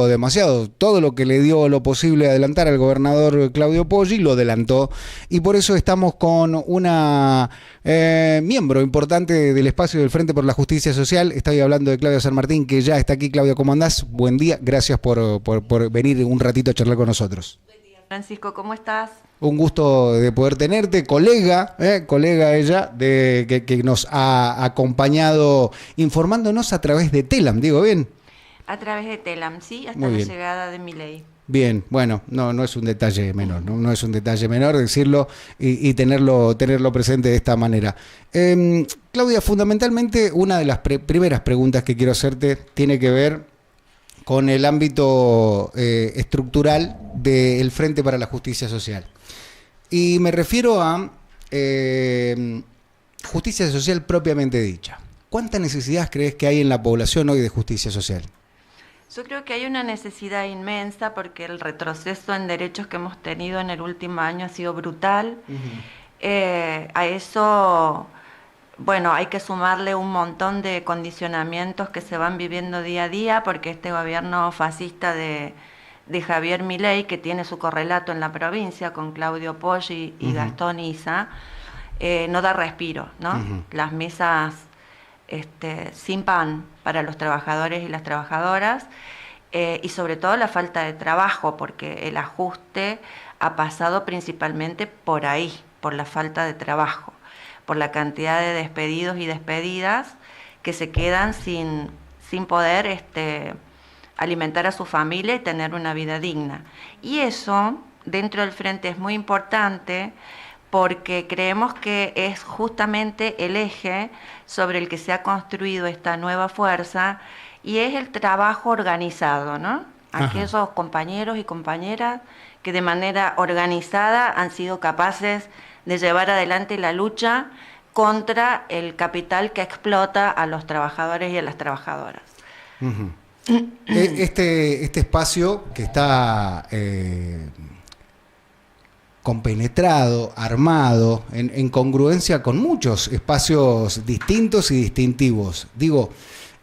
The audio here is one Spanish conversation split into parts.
demasiado. Todo lo que le dio lo posible adelantar al gobernador Claudio Poggi lo adelantó, y por eso estamos con una miembro importante del espacio del Frente por la Justicia Social. Estoy hablando de Claudia San Martín, que ya está aquí. Claudia, ¿cómo andás? Buen día, gracias por venir un ratito a charlar con nosotros. Francisco, ¿cómo estás? Un gusto de poder tenerte, colega ella, que nos ha acompañado informándonos a través de Telam, ¿digo bien? A través de Telam, sí, hasta Muy la bien. llegada de Milei. Bien, bueno, no es un detalle menor, no es un detalle menor decirlo y tenerlo presente de esta manera. Claudia, fundamentalmente una de las primeras preguntas que quiero hacerte tiene que ver con el ámbito estructural del Frente para la Justicia Social. Y me refiero a justicia social propiamente dicha. ¿Cuánta necesidad crees que hay en la población hoy de justicia social? Yo creo que hay una necesidad inmensa porque el retroceso en derechos que hemos tenido en el último año ha sido brutal. A eso, bueno, hay que sumarle un montón de condicionamientos que se van viviendo día a día, porque este gobierno fascista de Javier Milei, que tiene su correlato en la provincia con Claudio Poggi y Gastón Issa, no da respiro, ¿no? Las mesas sin pan para los trabajadores y las trabajadoras, y sobre todo la falta de trabajo, porque el ajuste ha pasado principalmente por ahí, por la falta de trabajo, por la cantidad de despedidos y despedidas que se quedan sin poder alimentar a su familia y tener una vida digna. Y eso dentro del Frente es muy importante, porque creemos que es justamente el eje sobre el que se ha construido esta nueva fuerza, y es el trabajo organizado, ¿no? Aquellos compañeros y compañeras que de manera organizada han sido capaces de llevar adelante la lucha contra el capital que explota a los trabajadores y a las trabajadoras. Este espacio que está compenetrado, armado, en congruencia con muchos espacios distintos y distintivos. Digo,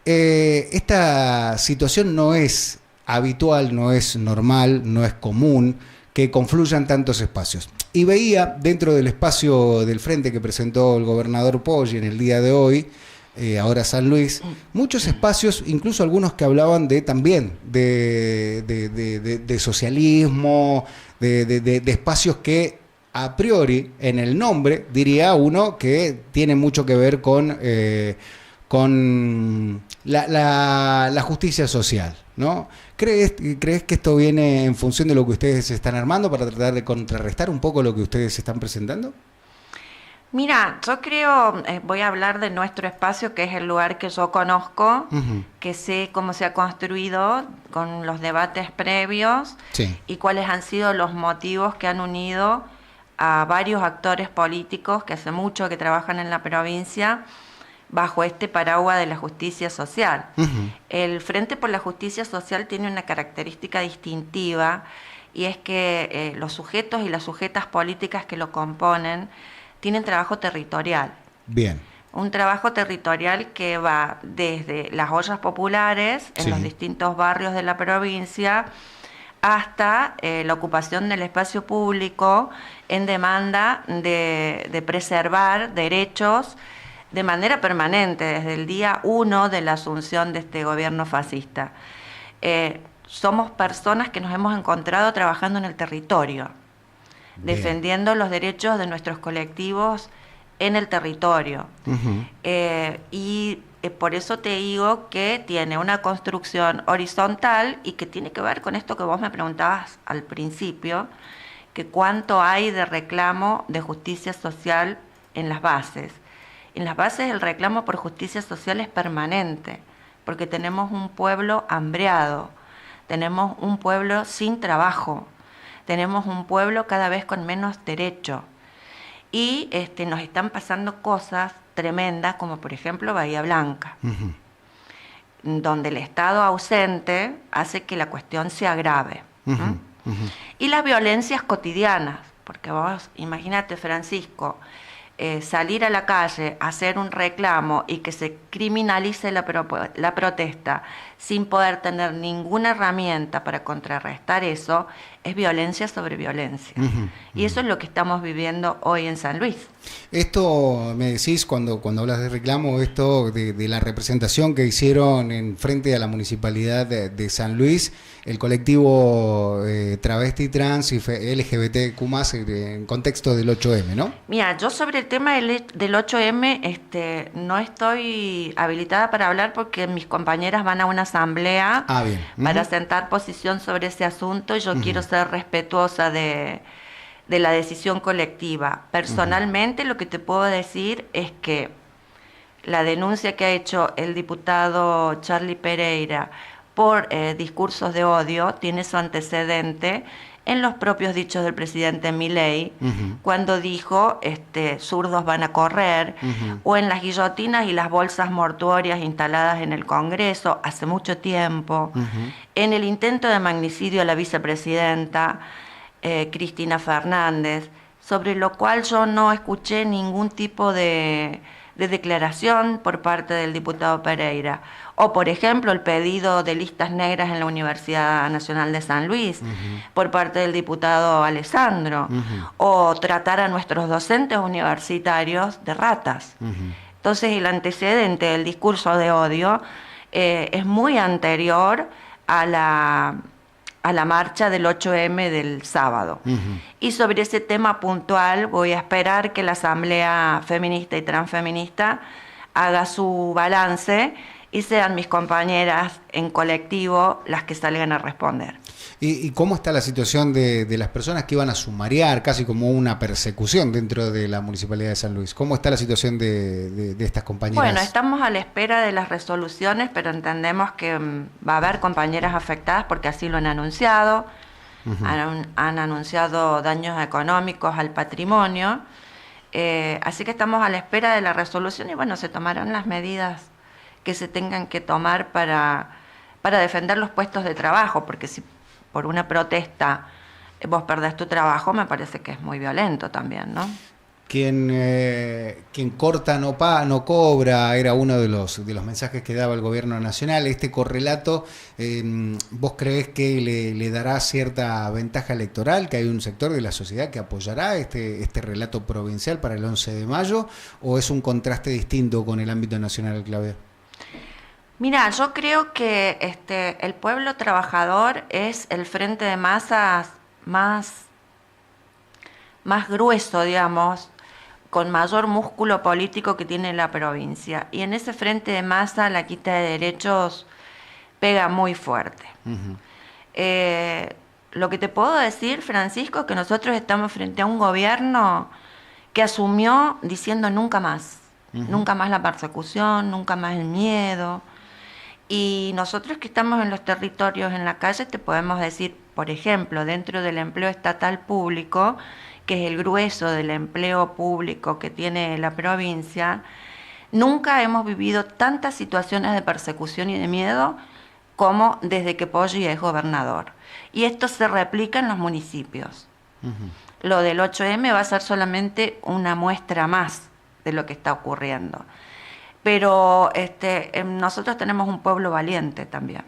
esta situación no es habitual, no es normal, no es común que confluyan tantos espacios. Y veía dentro del espacio del Frente que presentó el gobernador Poggi en el día de hoy, ahora San Luis, muchos espacios, incluso algunos que hablaban también de socialismo, de espacios que a priori en el nombre diría uno que tiene mucho que ver con la justicia social, ¿no? ¿Crees que esto viene en función de lo que ustedes están armando para tratar de contrarrestar un poco lo que ustedes están presentando? Mira, yo creo, voy a hablar de nuestro espacio, que es el lugar que yo conozco, que sé cómo se ha construido con los debates previos, sí, y cuáles han sido los motivos que han unido a varios actores políticos que hace mucho que trabajan en la provincia bajo este paraguas de la justicia social. El Frente por la Justicia Social tiene una característica distintiva, y es que los sujetos y las sujetas políticas que lo componen tienen trabajo territorial. Bien. Un trabajo territorial que va desde las ollas populares en los distintos barrios de la provincia hasta la ocupación del espacio público en demanda de preservar derechos de manera permanente desde el día 1 de la asunción de este gobierno fascista. Somos personas que nos hemos encontrado trabajando en el territorio, defendiendo los derechos de nuestros colectivos en el territorio. Y por eso te digo que tiene una construcción horizontal y que tiene que ver con esto que vos me preguntabas al principio, que cuánto hay de reclamo de justicia social en las bases. En las bases el reclamo por justicia social es permanente, porque tenemos un pueblo hambreado, tenemos un pueblo sin trabajo, tenemos un pueblo cada vez con menos derecho, y nos están pasando cosas tremendas, como por ejemplo Bahía Blanca, donde el Estado ausente hace que la cuestión se agrave. Y las violencias cotidianas, porque vos imagínate, Francisco, salir a la calle, hacer un reclamo y que se criminalice la protesta sin poder tener ninguna herramienta para contrarrestar eso, es violencia sobre violencia. Y eso es lo que estamos viviendo hoy en San Luis. Esto, me decís, cuando hablas de reclamo, esto de la representación que hicieron en frente a la Municipalidad de San Luis, el colectivo travesti, trans y LGBTQ+, en contexto del 8M, ¿no? Mira, yo sobre el tema del 8M no estoy habilitada para hablar porque mis compañeras van a una asamblea para sentar posición sobre ese asunto y yo quiero ser respetuosa de la decisión colectiva. Personalmente, lo que te puedo decir es que la denuncia que ha hecho el diputado Charlie Pereira por discursos de odio tiene su antecedente en los propios dichos del presidente Milei, cuando dijo zurdos van a correr, o en las guillotinas y las bolsas mortuorias instaladas en el Congreso hace mucho tiempo, en el intento de magnicidio a la vicepresidenta Cristina Fernández, sobre lo cual yo no escuché ningún tipo de declaración por parte del diputado Pereira. O, por ejemplo, el pedido de listas negras en la Universidad Nacional de San Luis por parte del diputado Alessandro. O tratar a nuestros docentes universitarios de ratas. Entonces, el antecedente del discurso de odio es muy anterior a la marcha del 8M del sábado. Y sobre ese tema puntual voy a esperar que la Asamblea Feminista y Transfeminista haga su balance y sean mis compañeras en colectivo las que salgan a responder. ¿Y cómo está la situación de las personas que iban a sumariar, casi como una persecución dentro de la Municipalidad de San Luis? ¿Cómo está la situación de estas compañeras? Bueno, estamos a la espera de las resoluciones, pero entendemos que va a haber compañeras afectadas porque así lo han anunciado. Han anunciado daños económicos al patrimonio. Así que estamos a la espera de la resolución y bueno, se tomarán las medidas que se tengan que tomar para defender los puestos de trabajo, porque si por una protesta vos perdés tu trabajo, me parece que es muy violento también, ¿no? Quien corta no cobra, era uno de los mensajes que daba el gobierno nacional. Este correlato, ¿vos creés que le dará cierta ventaja electoral, que hay un sector de la sociedad que apoyará este relato provincial para el 11 de mayo, o es un contraste distinto con el ámbito nacional, Claudia? Mira, yo creo que el pueblo trabajador es el frente de masas más grueso, digamos, con mayor músculo político que tiene la provincia. Y en ese frente de masa la quita de derechos pega muy fuerte. Lo que te puedo decir, Francisco, es que nosotros estamos frente a un gobierno que asumió diciendo nunca más. Nunca más la persecución, nunca más el miedo. Y nosotros que estamos en los territorios, en la calle, te podemos decir, por ejemplo, dentro del empleo estatal público, que es el grueso del empleo público que tiene la provincia, nunca hemos vivido tantas situaciones de persecución y de miedo como desde que Poggi es gobernador. Y esto se replica en los municipios. Lo del 8M va a ser solamente una muestra más de lo que está ocurriendo. Pero nosotros tenemos un pueblo valiente también.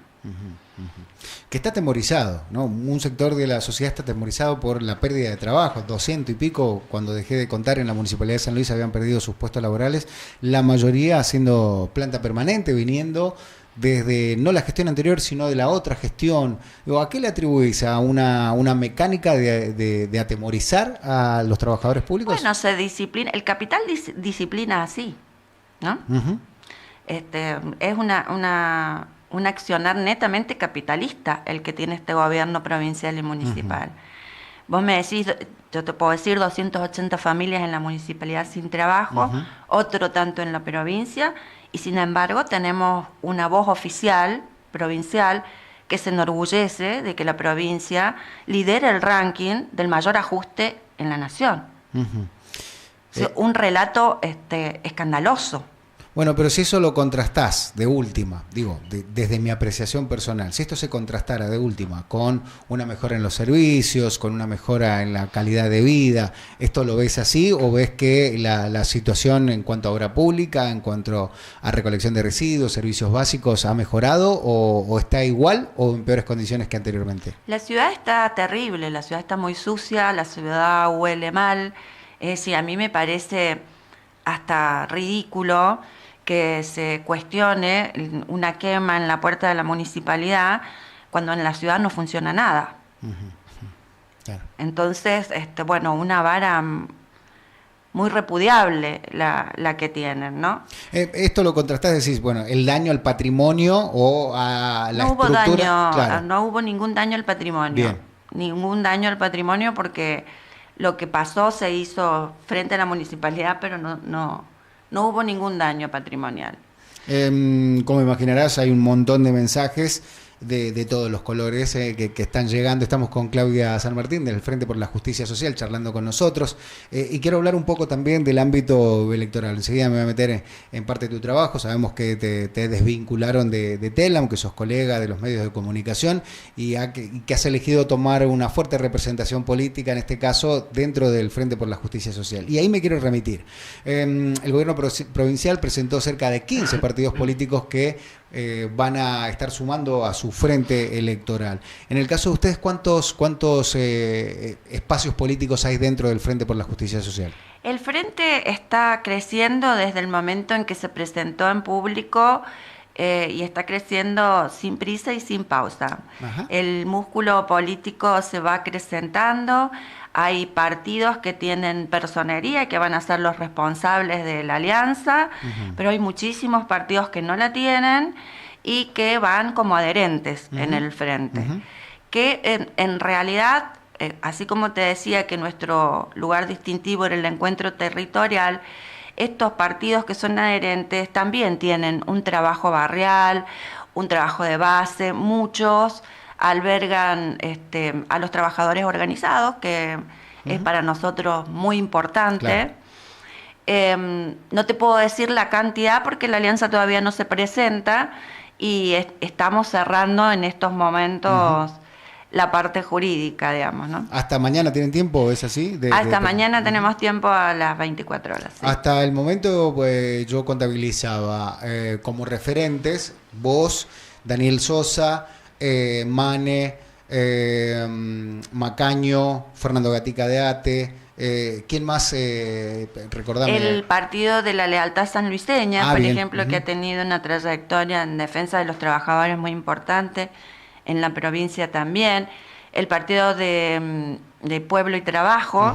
Que está atemorizado, ¿no? Un sector de la sociedad está atemorizado por la pérdida de trabajo. 200 y pico, cuando dejé de contar, en la Municipalidad de San Luis habían perdido sus puestos laborales, la mayoría haciendo planta permanente, viniendo desde no la gestión anterior, sino de la otra gestión. ¿A qué le atribuís? ¿A una mecánica de atemorizar a los trabajadores públicos? Bueno, se disciplina, el capital disciplina así, ¿no? Es una un accionar netamente capitalista el que tiene este gobierno provincial y municipal. Vos me decís, yo te puedo decir 280 familias en la municipalidad sin trabajo, otro tanto en la provincia, y sin embargo tenemos una voz oficial provincial que se enorgullece de que la provincia lidera el ranking del mayor ajuste en la nación. Un relato escandaloso. Bueno, pero si eso lo contrastás de última, digo, desde mi apreciación personal, si esto se contrastara de última con una mejora en los servicios, con una mejora en la calidad de vida, ¿esto lo ves así o ves que la situación en cuanto a obra pública, en cuanto a recolección de residuos, servicios básicos, ha mejorado o está igual o en peores condiciones que anteriormente? La ciudad está terrible, la ciudad está muy sucia, la ciudad huele mal. Es decir, a mí me parece hasta ridículo que se cuestione una quema en la puerta de la municipalidad cuando en la ciudad no funciona nada. Claro. Entonces, bueno, una vara muy repudiable la que tienen, ¿no? Esto lo contrastás, decís, bueno, el daño al patrimonio o a la estructura. No hubo daño, claro. No hubo ningún daño al patrimonio. Bien. Ningún daño al patrimonio porque lo que pasó se hizo frente a la municipalidad, pero no hubo ningún daño patrimonial. Como imaginarás, hay un montón de mensajes de todos los colores que están llegando. Estamos con Claudia San Martín del Frente por la Justicia Social charlando con nosotros y quiero hablar un poco también del ámbito electoral. Enseguida me voy a meter en parte de tu trabajo. Sabemos que te desvincularon de Telam, que sos colega de los medios de comunicación y que has elegido tomar una fuerte representación política, en este caso dentro del Frente por la Justicia Social. Y ahí me quiero remitir. El gobierno provincial presentó cerca de 15 partidos políticos que van a estar sumando a su frente electoral. En el caso de ustedes, ¿cuántos espacios políticos hay dentro del Frente por la Justicia Social? El Frente está creciendo desde el momento en que se presentó en público y está creciendo sin prisa y sin pausa. Ajá. El músculo político se va acrecentando. Hay partidos que tienen personería y que van a ser los responsables de la alianza, pero hay muchísimos partidos que no la tienen y que van como adherentes en el frente. Que en realidad, así como te decía que nuestro lugar distintivo era el encuentro territorial, estos partidos que son adherentes también tienen un trabajo barrial, un trabajo de base, muchos albergan a los trabajadores organizados, que es para nosotros muy importante. Claro. No te puedo decir la cantidad porque la alianza todavía no se presenta y estamos cerrando en estos momentos la parte jurídica, digamos, ¿no? ¿Hasta mañana tienen tiempo? ¿Es así? Hasta mañana tenemos tiempo a las 24 horas. Sí. Hasta el momento, pues yo contabilizaba como referentes vos, Daniel Sosa, Mane, Macaño, Fernando Gatica de Ate, ¿quién más? Recordame. El Partido de la Lealtad Sanluiseña, por ejemplo, que ha tenido una trayectoria en defensa de los trabajadores muy importante, en la provincia también. El Partido de Pueblo y Trabajo,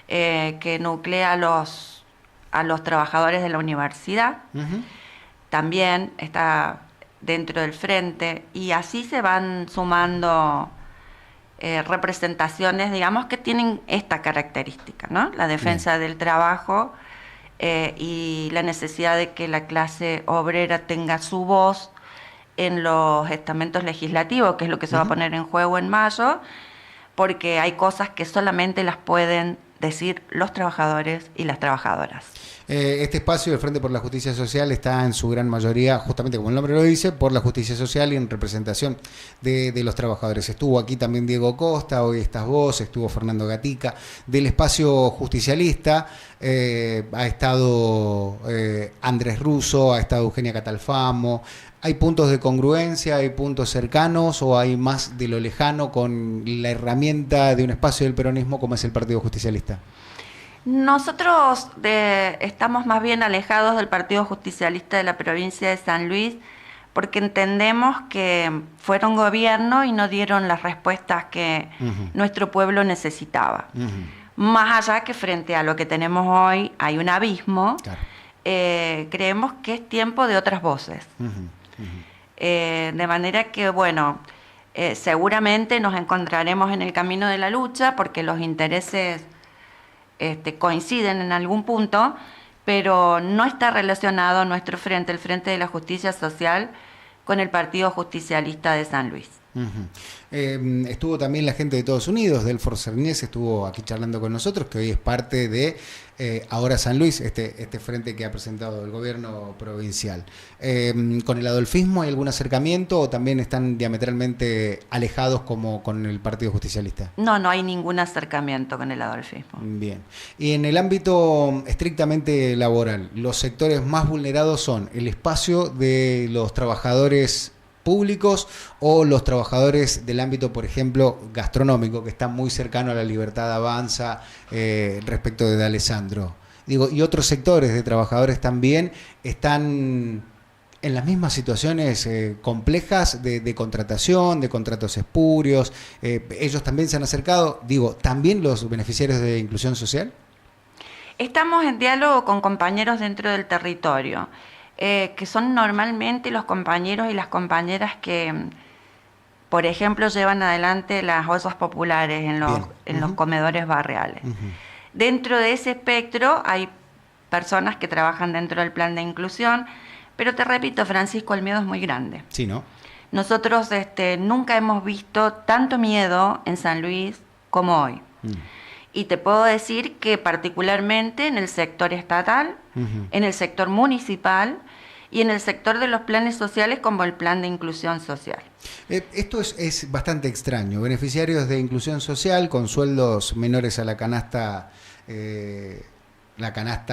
que nuclea a los trabajadores de la universidad, también está dentro del frente, y así se van sumando representaciones, digamos, que tienen esta característica, ¿no? La defensa del trabajo y la necesidad de que la clase obrera tenga su voz en los estamentos legislativos, que es lo que se va a poner en juego en mayo, porque hay cosas que solamente las pueden decir los trabajadores y las trabajadoras. Este espacio del Frente por la Justicia Social está en su gran mayoría, justamente como el nombre lo dice, por la justicia social y en representación de los trabajadores. Estuvo aquí también Diego Costa, hoy estás vos, estuvo Fernando Gatica. Del espacio justicialista ha estado Andrés Russo, ha estado Eugenia Catalfamo. ¿Hay puntos de congruencia, hay puntos cercanos o hay más de lo lejano con la herramienta de un espacio del peronismo como es el Partido Justicialista? Nosotros estamos más bien alejados del Partido Justicialista de la provincia de San Luis porque entendemos que fueron gobierno y no dieron las respuestas que nuestro pueblo necesitaba. Más allá que frente a lo que tenemos hoy hay un abismo, claro. Creemos que es tiempo de otras voces. De manera que, bueno, seguramente nos encontraremos en el camino de la lucha porque los intereses coinciden en algún punto, pero no está relacionado nuestro frente, el Frente de la Justicia Social, con el Partido Justicialista de San Luis. Estuvo también la gente de Todos Unidos, Delfor Cernies, estuvo aquí charlando con nosotros, que hoy es parte de Ahora San Luis, este frente que ha presentado el gobierno provincial. ¿Con el adolfismo hay algún acercamiento o también están diametralmente alejados como con el Partido Justicialista? No, no hay ningún acercamiento con el adolfismo. Bien. Y en el ámbito estrictamente laboral, los sectores más vulnerados son el espacio de los trabajadores públicos o los trabajadores del ámbito, por ejemplo, gastronómico, que está muy cercano a la Libertad Avanza respecto de Alessandro. Digo, y otros sectores de trabajadores también están en las mismas situaciones complejas de contratación, de contratos espurios. Ellos también se han acercado, digo, ¿también los beneficiarios de inclusión social? Estamos en diálogo con compañeros dentro del territorio. Que son normalmente los compañeros y las compañeras que, por ejemplo, llevan adelante las ollas populares en los comedores barriales. Dentro de ese espectro hay personas que trabajan dentro del plan de inclusión, pero te repito, Francisco, el miedo es muy grande. Sí, ¿no? Nosotros nunca hemos visto tanto miedo en San Luis como hoy. Y te puedo decir que particularmente en el sector estatal, en el sector municipal y en el sector de los planes sociales como el plan de inclusión social. Esto es bastante extraño. Beneficiarios de inclusión social con sueldos menores a la canasta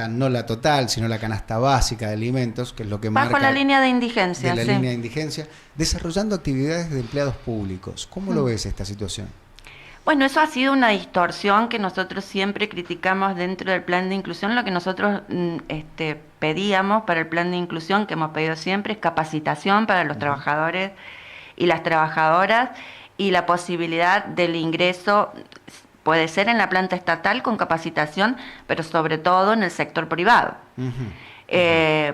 no la total, sino la canasta básica de alimentos, que es lo que marca... Bajo la línea de indigencia, de la línea de indigencia, desarrollando actividades de empleados públicos. ¿Cómo lo ves esta situación? Bueno, eso ha sido una distorsión que nosotros siempre criticamos dentro del plan de inclusión. Lo que nosotros pedíamos para el plan de inclusión, que hemos pedido siempre, es capacitación para los trabajadores y las trabajadoras y la posibilidad del ingreso, puede ser en la planta estatal con capacitación, pero sobre todo en el sector privado.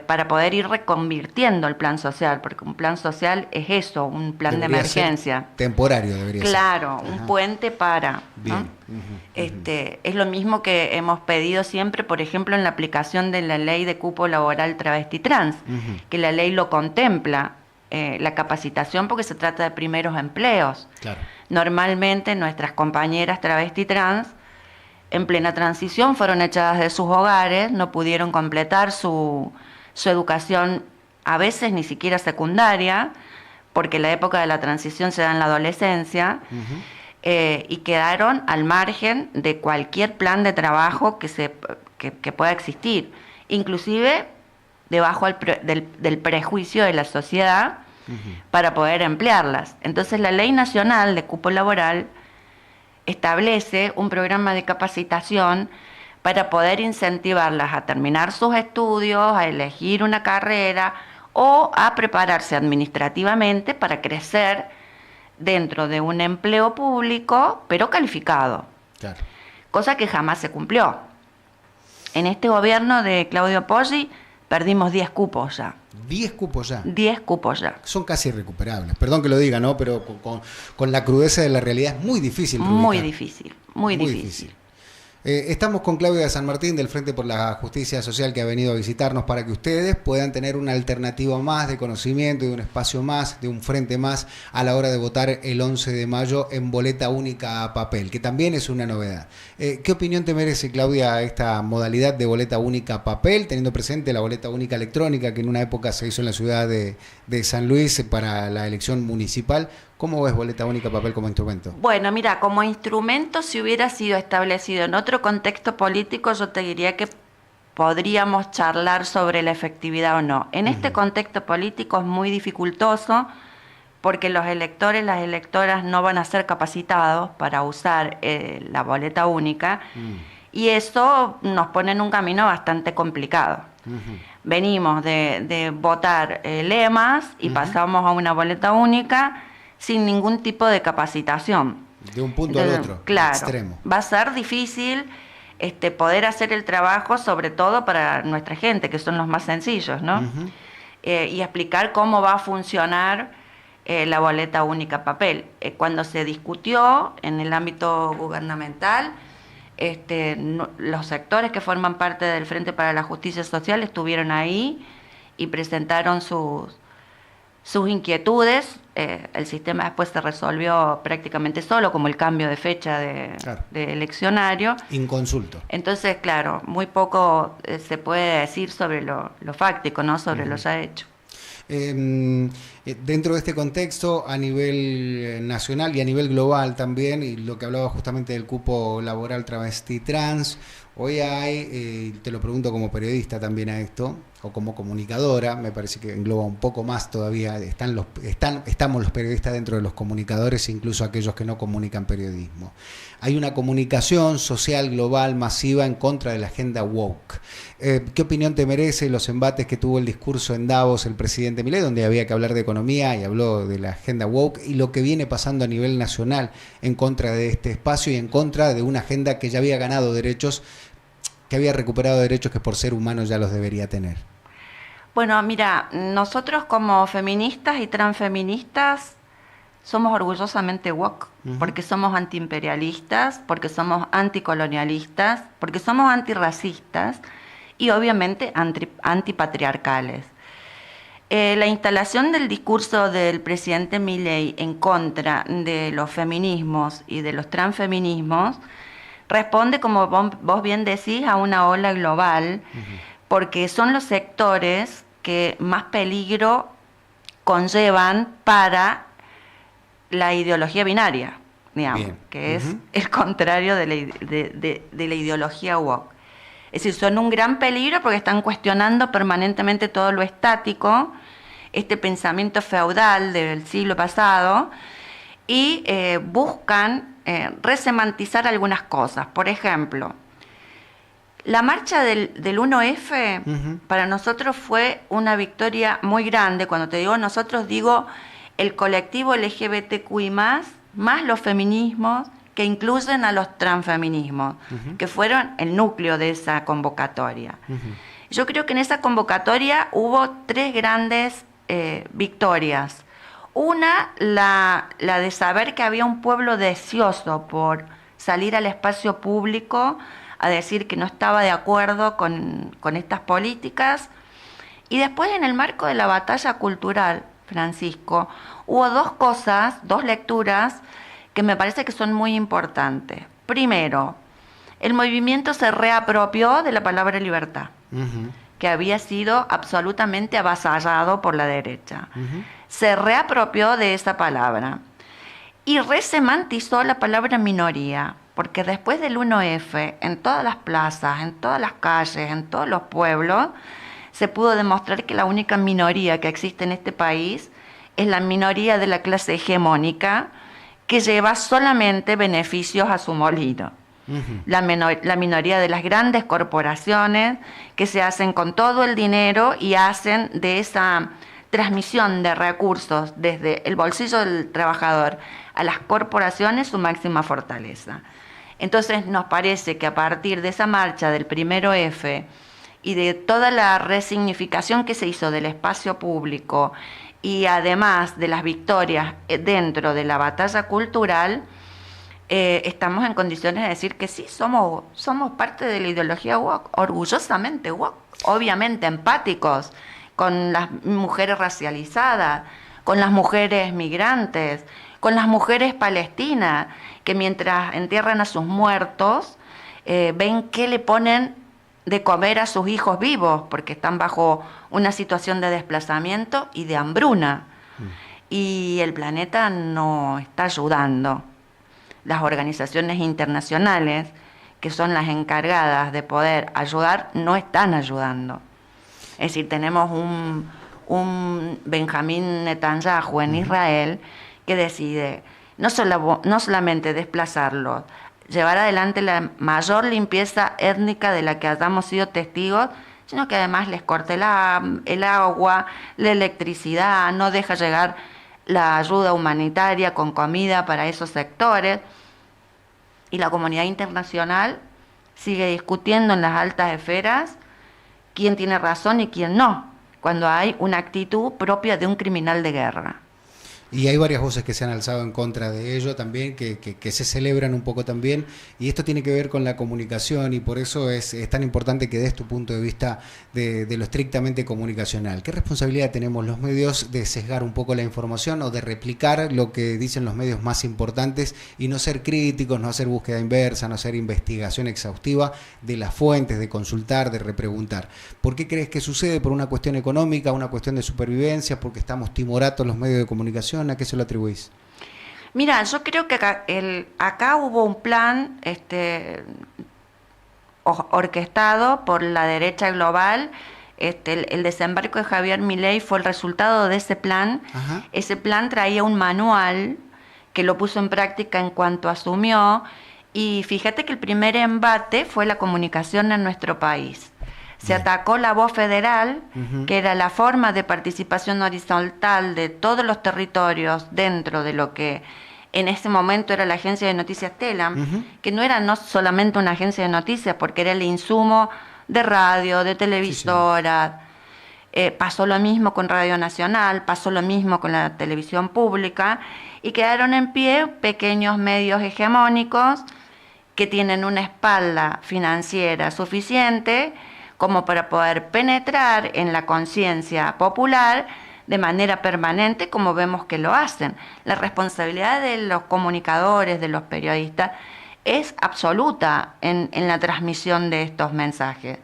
Para poder ir reconvirtiendo el plan social, porque un plan social es eso, un plan de emergencia. Temporario debería ser. Claro, un puente para. Bien. Es lo mismo que hemos pedido siempre, por ejemplo, en la aplicación de la ley de cupo laboral travesti trans, que la ley lo contempla, la capacitación, porque se trata de primeros empleos. Claro. Normalmente nuestras compañeras travesti trans en plena transición fueron echadas de sus hogares, no pudieron completar su educación, a veces ni siquiera secundaria, porque la época de la transición se da en la adolescencia, y quedaron al margen de cualquier plan de trabajo que pueda existir, inclusive debajo del prejuicio de la sociedad para poder emplearlas. Entonces la Ley Nacional de Cupo Laboral establece un programa de capacitación para poder incentivarlas a terminar sus estudios, a elegir una carrera o a prepararse administrativamente para crecer dentro de un empleo público, pero calificado. Claro. Cosa que jamás se cumplió. En este gobierno de Claudio Poggi perdimos 10 cupos ya. 10 cupos ya. 10 cupos ya. Son casi irrecuperables. Perdón que lo diga, ¿no? Pero con la crudeza de la realidad es muy difícil. Muy difícil, muy difícil. Estamos con Claudia San Martín del Frente por la Justicia Social, que ha venido a visitarnos para que ustedes puedan tener una alternativa más de conocimiento y un espacio más, de un frente más a la hora de votar el 11 de mayo en boleta única a papel, que también es una novedad. ¿Qué opinión te merece, Claudia, esta modalidad de boleta única a papel, teniendo presente la boleta única electrónica que en una época se hizo en la ciudad de San Luis para la elección municipal? ¿Cómo ves boleta única a papel como instrumento? Bueno, mira, como instrumento, si hubiera sido establecido en otro contexto político, yo te diría que podríamos charlar sobre la efectividad o no. En este contexto político es muy dificultoso porque los electores, las electoras no van a ser capacitados para usar la boleta única y eso nos pone en un camino bastante complicado. Venimos de votar lemas y pasamos a una boleta única sin ningún tipo de capacitación. De un punto al otro, claro, extremo. Va a ser difícil poder hacer el trabajo, sobre todo para nuestra gente, que son los más sencillos, ¿no? Y explicar cómo va a funcionar la boleta única a papel. Cuando se discutió en el ámbito gubernamental, los sectores que forman parte del Frente para la Justicia Social estuvieron ahí y presentaron sus sus inquietudes. El sistema después se resolvió prácticamente solo, como el cambio de fecha de eleccionario. Inconsulto. Entonces, claro, muy poco se puede decir sobre lo fáctico, ¿no? Sobre lo ya hecho. Dentro de este contexto, a nivel nacional y a nivel global también, y lo que hablaba justamente del cupo laboral travesti trans, hoy hay, te lo pregunto como periodista también a esto, o como comunicadora, me parece que engloba un poco más todavía, estamos los periodistas dentro de los comunicadores, incluso aquellos que no comunican periodismo. Hay una comunicación social global masiva en contra de la agenda woke. ¿Qué opinión te merece los embates que tuvo el discurso en Davos el presidente Milei, donde había que hablar de economía y habló de la agenda woke, y lo que viene pasando a nivel nacional en contra de este espacio y en contra de una agenda que ya había ganado derechos, que había recuperado derechos que por ser humano ya los debería tener? Bueno, mira, nosotros como feministas y transfeministas somos orgullosamente woke, porque somos antiimperialistas, porque somos anticolonialistas, porque somos antirracistas y obviamente antipatriarcales. La instalación del discurso del presidente Milei en contra de los feminismos y de los transfeminismos responde, como vos bien decís, a una ola global, porque son los sectores que más peligro conllevan para la ideología binaria, digamos, bien, que es el contrario de la ideología woke. Es decir, son un gran peligro porque están cuestionando permanentemente todo lo estático, este pensamiento feudal del siglo pasado, y buscan resemantizar algunas cosas. Por ejemplo, la marcha del 1F para nosotros fue una victoria muy grande. Cuando te digo nosotros, digo el colectivo LGBTQI+, más los feminismos, que incluyen a los transfeminismos, que fueron el núcleo de esa convocatoria. Yo creo que en esa convocatoria hubo 3 grandes victorias. Una, la de saber que había un pueblo deseoso por salir al espacio público a decir que no estaba de acuerdo con estas políticas. Y después, en el marco de la batalla cultural, Francisco, hubo 2 cosas, 2 lecturas que me parece que son muy importantes. Primero, el movimiento se reapropió de la palabra libertad, que había sido absolutamente avasallado por la derecha. Se reapropió de esa palabra y resemantizó la palabra minoría, porque después del 1F, en todas las plazas, en todas las calles, en todos los pueblos, se pudo demostrar que la única minoría que existe en este país es la minoría de la clase hegemónica, que lleva solamente beneficios a su molino. La minoría de las grandes corporaciones que se hacen con todo el dinero y hacen de esa transmisión de recursos desde el bolsillo del trabajador a las corporaciones su máxima fortaleza. Entonces nos parece que a partir de esa marcha del 1F y de toda la resignificación que se hizo del espacio público y además de las victorias dentro de la batalla cultural, estamos en condiciones de decir que sí, somos parte de la ideología woke, orgullosamente woke, obviamente empáticos con las mujeres racializadas, con las mujeres migrantes, con las mujeres palestinas, que mientras entierran a sus muertos, ven que le ponen de comer a sus hijos vivos, porque están bajo una situación de desplazamiento y de hambruna. Y el planeta no está ayudando. Las organizaciones internacionales, que son las encargadas de poder ayudar, no están ayudando. Es decir, tenemos un Benjamín Netanyahu en Israel que decide no solamente desplazarlos, llevar adelante la mayor limpieza étnica de la que hayamos sido testigos, sino que además les corte el agua, la electricidad, no deja llegar la ayuda humanitaria con comida para esos sectores. Y la comunidad internacional sigue discutiendo en las altas esferas quién tiene razón y quién no, cuando hay una actitud propia de un criminal de guerra. Y hay varias voces que se han alzado en contra de ello también, que se celebran un poco también, y esto tiene que ver con la comunicación, y por eso es tan importante que des tu punto de vista de lo estrictamente comunicacional. ¿Qué responsabilidad tenemos los medios de sesgar un poco la información o de replicar lo que dicen los medios más importantes y no ser críticos, no hacer búsqueda inversa, no hacer investigación exhaustiva de las fuentes, de consultar, de repreguntar? ¿Por qué crees que sucede? ¿Por una cuestión económica, una cuestión de supervivencia, porque estamos timoratos los medios de comunicación? ¿A qué se lo atribuís? Mira, yo creo que acá hubo un plan orquestado por la derecha global. El desembarco de Javier Milei fue el resultado de ese plan. Ajá. Ese plan traía un manual que lo puso en práctica en cuanto asumió, y fíjate que el primer embate fue la comunicación en nuestro país. Se atacó la voz federal, que era la forma de participación horizontal de todos los territorios dentro de lo que en ese momento era la agencia de noticias Telam, que no era no solamente una agencia de noticias, porque era el insumo de radio, de televisora. Pasó lo mismo con Radio Nacional, pasó lo mismo con la televisión pública, y quedaron en pie pequeños medios hegemónicos que tienen una espalda financiera suficiente como para poder penetrar en la conciencia popular de manera permanente, como vemos que lo hacen. La responsabilidad de los comunicadores, de los periodistas, es absoluta en la transmisión de estos mensajes.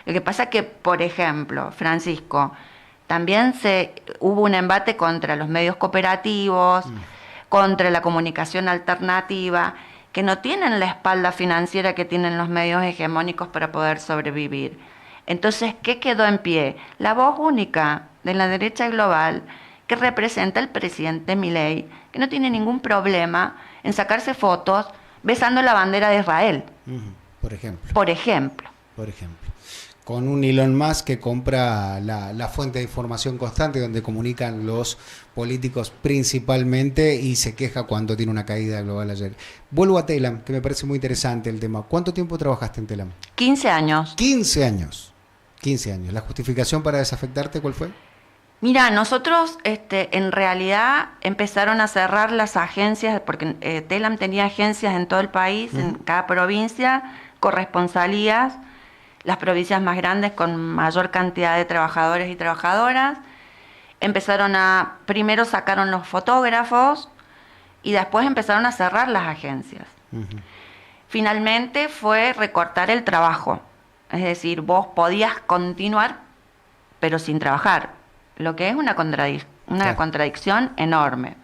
Lo que pasa es que, por ejemplo, Francisco, también hubo un embate contra los medios cooperativos, contra la comunicación alternativa, que no tienen la espalda financiera que tienen los medios hegemónicos para poder sobrevivir. Entonces, ¿qué quedó en pie? La voz única de la derecha global, que representa al presidente Milei, que no tiene ningún problema en sacarse fotos besando la bandera de Israel. Por ejemplo. Por ejemplo. Por ejemplo. Con un Elon Musk que compra la fuente de información constante donde comunican los políticos principalmente, y se queja cuando tiene una caída global ayer. Vuelvo a Telam, que me parece muy interesante el tema. ¿Cuánto tiempo trabajaste en Telam? 15 años. 15 años. 15 años. ¿La justificación para desafectarte cuál fue? Mira, nosotros en realidad empezaron a cerrar las agencias, porque Telam tenía agencias en todo el país, en cada provincia, corresponsalías, las provincias más grandes con mayor cantidad de trabajadores y trabajadoras. Primero sacaron los fotógrafos y después empezaron a cerrar las agencias. Finalmente fue recortar el trabajo, es decir, vos podías continuar pero sin trabajar, lo que es una contradicción enorme.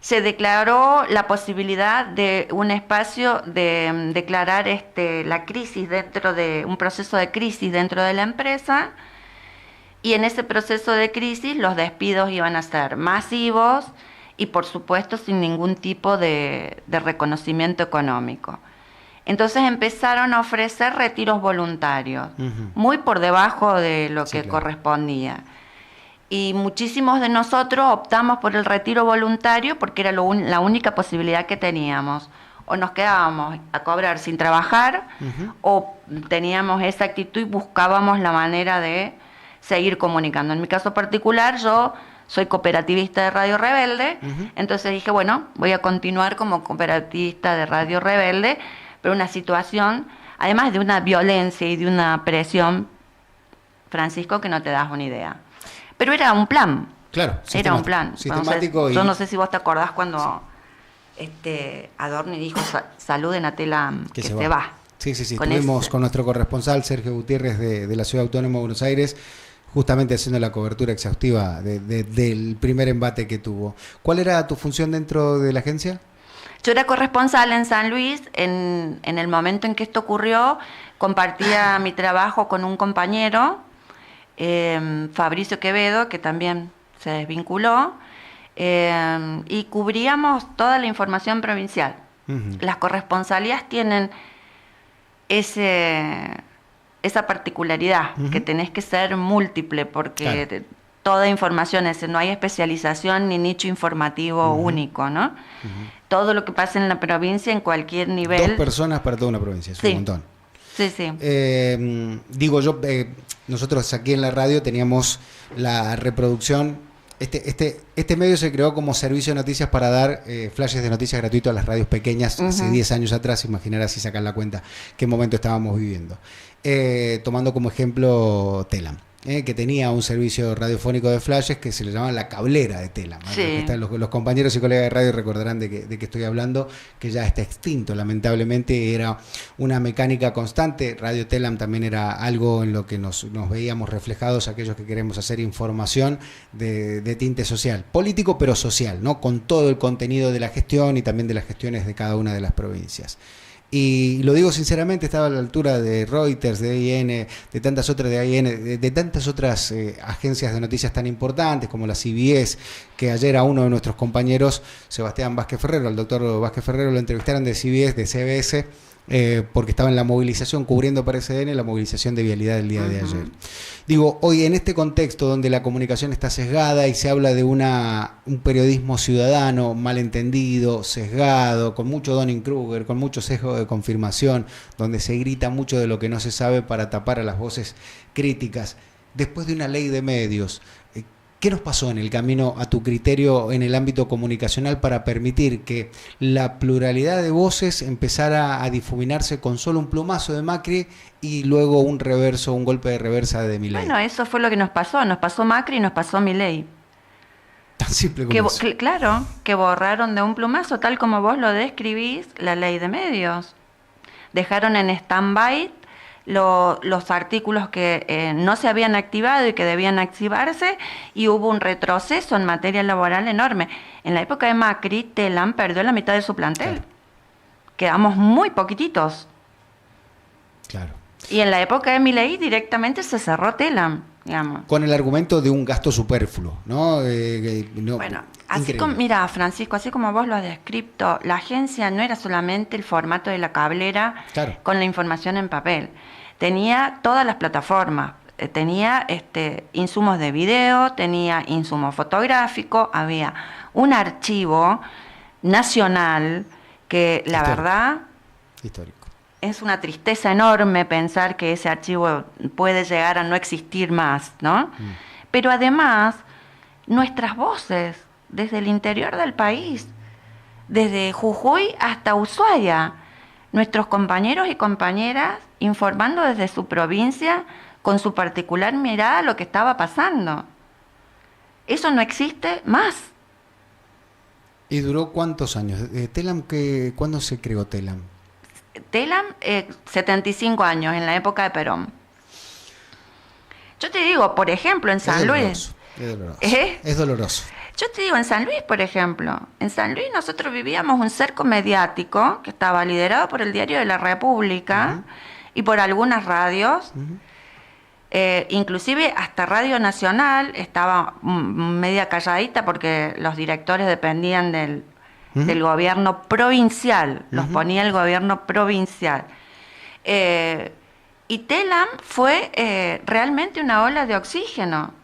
Se declaró la posibilidad de un espacio de declarar la crisis dentro de un proceso de crisis dentro de la empresa, y en ese proceso de crisis los despidos iban a ser masivos y por supuesto sin ningún tipo de reconocimiento económico. Entonces empezaron a ofrecer retiros voluntarios, muy por debajo de lo que correspondía. Y muchísimos de nosotros optamos por el retiro voluntario porque era la única posibilidad que teníamos. O nos quedábamos a cobrar sin trabajar, o teníamos esa actitud y buscábamos la manera de seguir comunicando. En mi caso particular, yo soy cooperativista de Radio Rebelde, entonces dije, bueno, voy a continuar como cooperativista de Radio Rebelde, pero una situación, además de una violencia y de una presión, Francisco, que no te das una idea. Pero era un plan. Claro, era un plan. Sistemático. Entonces, yo no sé si vos te acordás cuando Adorni dijo saluden a Telam, que se va. Sí. Estuvimos con nuestro corresponsal Sergio Gutiérrez de la Ciudad Autónoma de Buenos Aires, justamente haciendo la cobertura exhaustiva del primer embate que tuvo. ¿Cuál era tu función dentro de la agencia? Yo era corresponsal en San Luis. En el momento en que esto ocurrió, compartía mi trabajo con un compañero, Fabricio Quevedo, que también se desvinculó, y cubríamos toda la información provincial. Las corresponsalías tienen esa particularidad, que tenés que ser múltiple, porque toda información, no hay especialización ni nicho informativo único, ¿no? Todo lo que pasa en la provincia, en cualquier nivel. 2 personas para toda una provincia, es un montón. Sí. Nosotros aquí en la radio teníamos la reproducción Este medio se creó como servicio de noticias para dar flashes de noticias gratuitos a las radios pequeñas hace 10 años atrás. Imaginarás si sacan la cuenta qué momento estábamos viviendo. Tomando como ejemplo Telam, que tenía un servicio radiofónico de flashes que se le llamaba la cablera de Telam. Sí. Los compañeros y colegas de radio recordarán de que estoy hablando, que ya está extinto. Lamentablemente era una mecánica constante. Radio Telam también era algo en lo que nos veíamos reflejados aquellos que queremos hacer información de tinte social, político pero social, ¿no? Con todo el contenido de la gestión y también de las gestiones de cada una de las provincias. Y lo digo sinceramente, estaba a la altura de Reuters, de IN, de tantas otras de tantas otras agencias de noticias tan importantes como la CBS, que ayer a uno de nuestros compañeros, Sebastián Vázquez Ferrero, al doctor Vázquez Ferrero, lo entrevistaron de CBS, de CBS, porque estaba en la movilización, cubriendo para SDN la movilización de vialidad del día de ayer. Digo, hoy en este contexto donde la comunicación está sesgada y se habla de un periodismo ciudadano malentendido, sesgado, con mucho Dunning-Kruger, con mucho sesgo de confirmación, donde se grita mucho de lo que no se sabe para tapar a las voces críticas, después de una ley de medios, ¿qué nos pasó en el camino, a tu criterio, en el ámbito comunicacional para permitir que la pluralidad de voces empezara a difuminarse con solo un plumazo de Macri y luego un golpe de reversa de Milei? Bueno, eso fue lo que nos pasó Macri y nos pasó Milei. Tan simple como eso. Claro, que borraron de un plumazo, tal como vos lo describís, la ley de medios. Dejaron en stand-by los artículos que no se habían activado y que debían activarse, y hubo un retroceso en materia laboral enorme. En la época de Macri, Telam perdió la mitad de su plantel. Claro. Quedamos muy poquititos. Claro. Y en la época de Milei directamente se cerró Telam, digamos. Con el argumento de un gasto superfluo, ¿no? Bueno, mira, Francisco, así como vos lo has descrito, la agencia no era solamente el formato de la cablera, claro, con la información en papel. Tenía todas las plataformas, tenía insumos de video, tenía insumo fotográfico, había un archivo nacional que la verdad histórico. Es una tristeza enorme pensar que ese archivo puede llegar a no existir más, ¿no? Pero además, nuestras voces desde el interior del país, desde Jujuy hasta Ushuaia, nuestros compañeros y compañeras informando desde su provincia con su particular mirada a lo que estaba pasando. Eso no existe más. ¿Y duró cuántos años? ¿Telam cuándo se creó Telam? Telam, 75 años, en la época de Perón. Yo te digo, por ejemplo, en San Luis... Es doloroso. Yo te digo, en San Luis, por ejemplo, en San Luis nosotros vivíamos un cerco mediático que estaba liderado por el Diario de la República y por algunas radios, inclusive hasta Radio Nacional estaba media calladita porque los directores dependían del gobierno provincial, los ponía el gobierno provincial. Y Telam fue realmente una ola de oxígeno.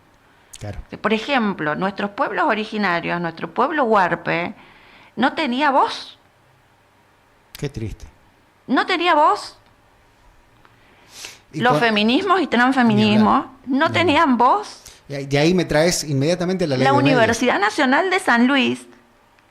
Claro. Por ejemplo, nuestros pueblos originarios, nuestro pueblo huarpe, no tenía voz. Qué triste. No tenía voz. Los feminismos y transfeminismos no tenían voz. Y ahí me traes inmediatamente la ley de medios. La Universidad Nacional de San Luis,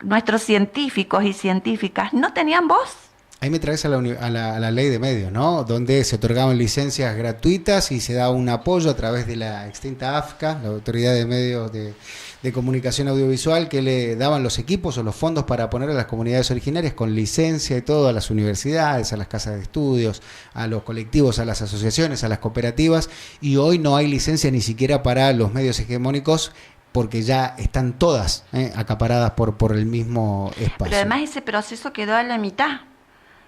nuestros científicos y científicas no tenían voz. Ahí me traes a la ley de medios, ¿no? Donde se otorgaban licencias gratuitas y se daba un apoyo a través de la extinta AFCA, la Autoridad de Medios de Comunicación Audiovisual, que le daban los equipos o los fondos para poner a las comunidades originarias con licencia y todo, a las universidades, a las casas de estudios, a los colectivos, a las asociaciones, a las cooperativas, y hoy no hay licencia ni siquiera para los medios hegemónicos, porque ya están todas acaparadas por el mismo espacio. Pero además ese proceso quedó a la mitad.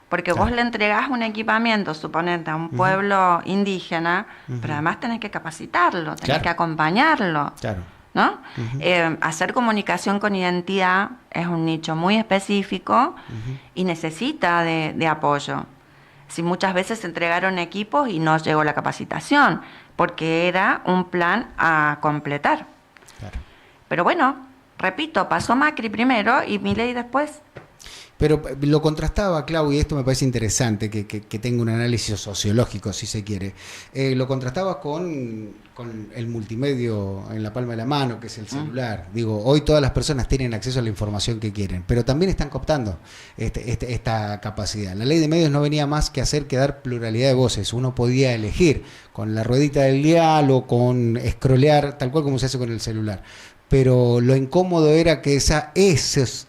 Porque claro, vos le entregás un equipamiento, suponete, a un pueblo indígena, pero además tenés que capacitarlo, tenés que acompañarlo, ¿no? Hacer comunicación con identidad es un nicho muy específico y necesita de apoyo. Si muchas veces se entregaron equipos y no llegó la capacitación, porque era un plan a completar. Claro. Pero bueno, repito, pasó Macri primero y Milei después. Pero lo contrastaba, Clau, y esto me parece interesante, que tenga un análisis sociológico, si se quiere. Lo contrastaba con el multimedio en la palma de la mano, que es el celular. Digo, hoy todas las personas tienen acceso a la información que quieren, pero también están cooptando esta capacidad. La ley de medios no venía más que hacer que dar pluralidad de voces. Uno podía elegir con la ruedita del dial o con scrollear, tal cual como se hace con el celular. Pero lo incómodo era que esos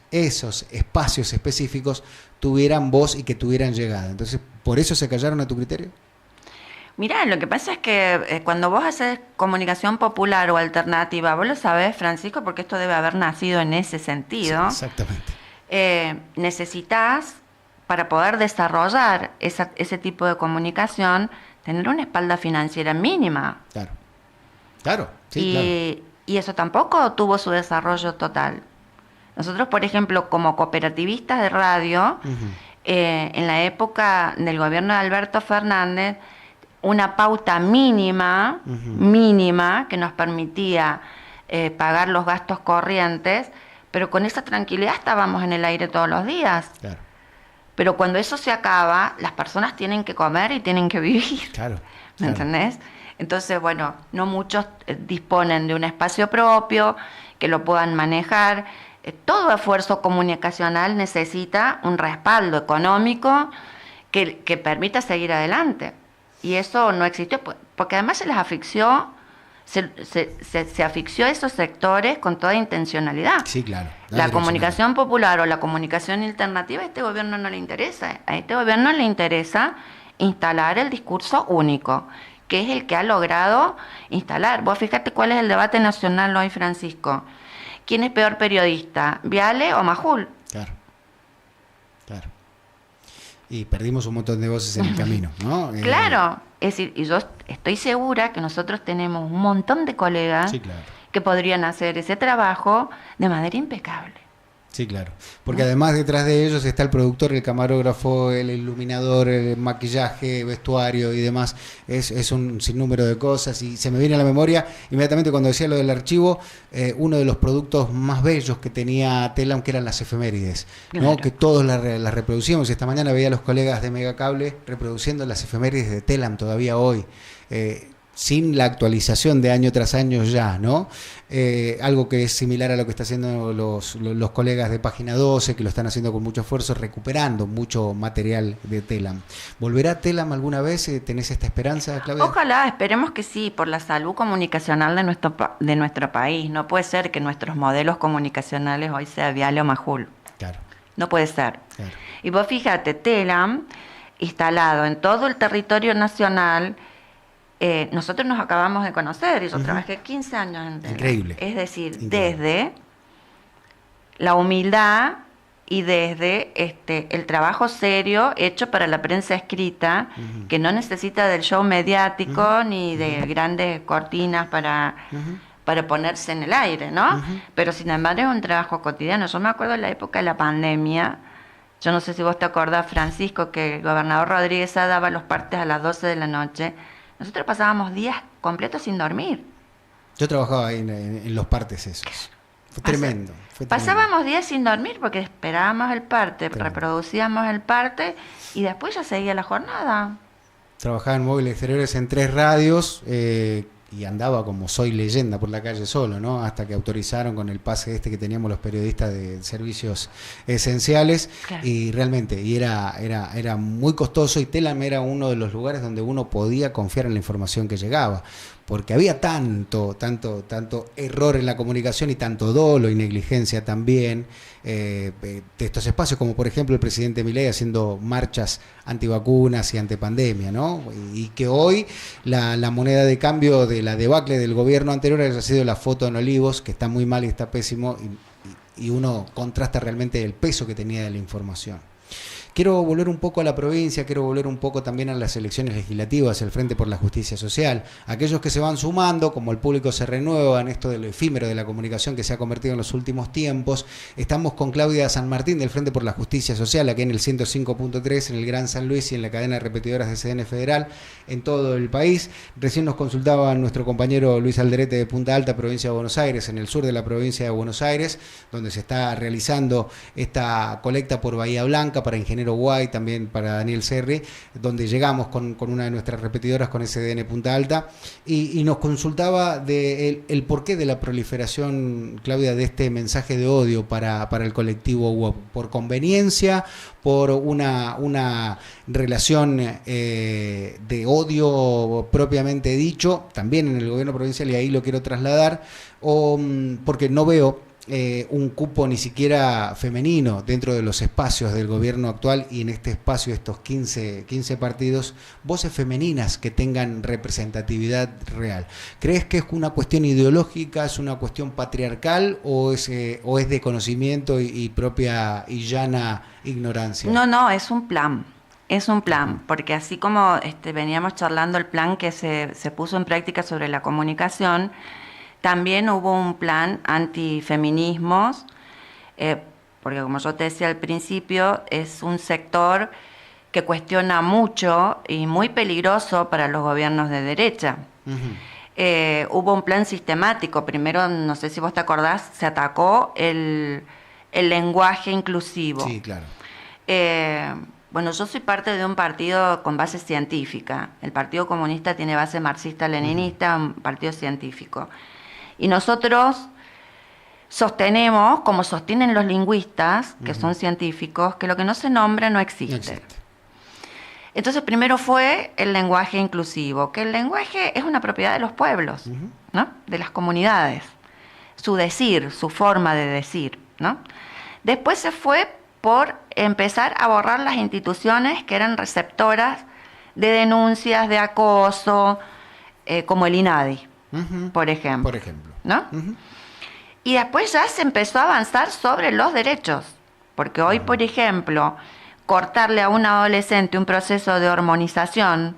espacios específicos tuvieran voz y que tuvieran llegada. Entonces, ¿por eso se callaron a tu criterio? Mirá, lo que pasa es que cuando vos haces comunicación popular o alternativa, vos lo sabés, Francisco, porque esto debe haber nacido en ese sentido. Sí, exactamente. Necesitas, para poder desarrollar ese tipo de comunicación, tener una espalda financiera mínima. Claro, sí, claro. Y eso tampoco tuvo su desarrollo total. Nosotros, por ejemplo, como cooperativistas de radio, en la época del gobierno de Alberto Fernández, una pauta mínima que nos permitía pagar los gastos corrientes, pero con esa tranquilidad estábamos en el aire todos los días. Claro. Pero cuando eso se acaba, las personas tienen que comer y tienen que vivir. Claro. ¿Me entendés? Entonces, bueno, no muchos disponen de un espacio propio, que lo puedan manejar. Todo esfuerzo comunicacional necesita un respaldo económico que permita seguir adelante. Y eso no existió, porque además se les asfixió, se asfixió a esos sectores con toda intencionalidad. Sí, claro. La comunicación popular o la comunicación alternativa a este gobierno no le interesa. A este gobierno le interesa instalar el discurso único, que es el que ha logrado instalar. Vos fíjate cuál es el debate nacional hoy, Francisco. ¿Quién es peor periodista, Viale o Majul? Claro. Y perdimos un montón de voces en el camino, ¿no? Claro, es decir, y yo estoy segura que nosotros tenemos un montón de colegas que podrían hacer ese trabajo de manera impecable. Sí, claro. Porque además detrás de ellos está el productor, el camarógrafo, el iluminador, el maquillaje, vestuario y demás. Es un sinnúmero de cosas y se me viene a la memoria inmediatamente cuando decía lo del archivo, uno de los productos más bellos que tenía Telam, que eran las efemérides, ¿no? Que todos las reproducíamos. Esta mañana veía a los colegas de Megacable reproduciendo las efemérides de Telam todavía hoy. Sin la actualización de año tras año ya, ¿no? Algo que es similar a lo que están haciendo los colegas de Página 12, que lo están haciendo con mucho esfuerzo, recuperando mucho material de Telam. ¿Volverá Telam alguna vez? ¿Tenés esta esperanza, Claudia? Ojalá, esperemos que sí, por la salud comunicacional de nuestro país. No puede ser que nuestros modelos comunicacionales hoy sea Viale o Majul. Claro. No puede ser. Claro. Y vos fíjate, Telam, instalado en todo el territorio nacional. Nosotros nos acabamos de conocer y yo trabajé 15 años en Telam. Increíble. Es decir, desde la humildad y desde el trabajo serio hecho para la prensa escrita, que no necesita del show mediático ni de grandes cortinas para ponerse en el aire, ¿no? Pero sin embargo es un trabajo cotidiano. Yo me acuerdo de la época de la pandemia. Yo no sé si vos te acordás, Francisco, que el gobernador Rodríguez daba los partes a las 12 de la noche. Nosotros pasábamos días completos sin dormir. Yo trabajaba ahí en los partes esos. Fue tremendo. Pasábamos días sin dormir porque esperábamos el parte, reproducíamos el parte y después ya seguía la jornada. Trabajaba en móviles exteriores en 3 radios y andaba como soy leyenda por la calle solo, ¿no? Hasta que autorizaron con el pase que teníamos los periodistas de servicios esenciales. Claro. Y realmente era muy costoso y Telam era uno de los lugares donde uno podía confiar en la información que llegaba, porque había tanto error en la comunicación y tanto dolo y negligencia también de estos espacios, como por ejemplo el presidente Milei haciendo marchas antivacunas y antipandemia, ¿no? Y que hoy la moneda de cambio de la debacle del gobierno anterior ha sido la foto en Olivos, que está muy mal y está pésimo, y uno contrasta realmente el peso que tenía de la información. Quiero volver un poco a la provincia, quiero volver un poco también a las elecciones legislativas, el Frente por la Justicia Social. Aquellos que se van sumando, como el público se renueva en esto de lo efímero de la comunicación que se ha convertido en los últimos tiempos, estamos con Claudia San Martín del Frente por la Justicia Social, aquí en el 105.3, en el Gran San Luis y en la cadena de repetidoras de CDN Federal en todo el país. Recién nos consultaba nuestro compañero Luis Alderete de Punta Alta, provincia de Buenos Aires, en el sur de la provincia de Buenos Aires, donde se está realizando esta colecta por Bahía Blanca para Ingeniero Guay, también para Daniel Serri, donde llegamos con una de nuestras repetidoras, con SDN Punta Alta, y nos consultaba de el porqué de la proliferación, Claudia, de este mensaje de odio para el colectivo UOP, por conveniencia, por una relación de odio propiamente dicho, también en el gobierno provincial, y ahí lo quiero trasladar, o porque no veo un cupo ni siquiera femenino dentro de los espacios del gobierno actual, y en este espacio, estos 15 partidos, voces femeninas que tengan representatividad real. ¿Crees que es una cuestión ideológica, es una cuestión patriarcal, o es de conocimiento y propia y llana ignorancia? No, es un plan. Es un plan, porque así como veníamos charlando el plan que se puso en práctica sobre la comunicación, también hubo un plan antifeminismos, porque como yo te decía al principio, es un sector que cuestiona mucho y muy peligroso para los gobiernos de derecha. Hubo un plan sistemático. Primero, no sé si vos te acordás, se atacó el lenguaje inclusivo. Sí, claro. Bueno, yo soy parte de un partido con base científica. El Partido Comunista tiene base marxista-leninista, un partido científico. Y nosotros sostenemos, como sostienen los lingüistas, que son científicos, que lo que no se nombra no existe. No existe. Entonces, primero fue el lenguaje inclusivo, que el lenguaje es una propiedad de los pueblos, ¿no? De las comunidades. Su decir, su forma de decir, ¿no? Después se fue por empezar a borrar las instituciones que eran receptoras de denuncias de acoso, como el INADI, por ejemplo. ¿No? Y después ya se empezó a avanzar sobre los derechos, porque hoy, por ejemplo, cortarle a un adolescente un proceso de hormonización,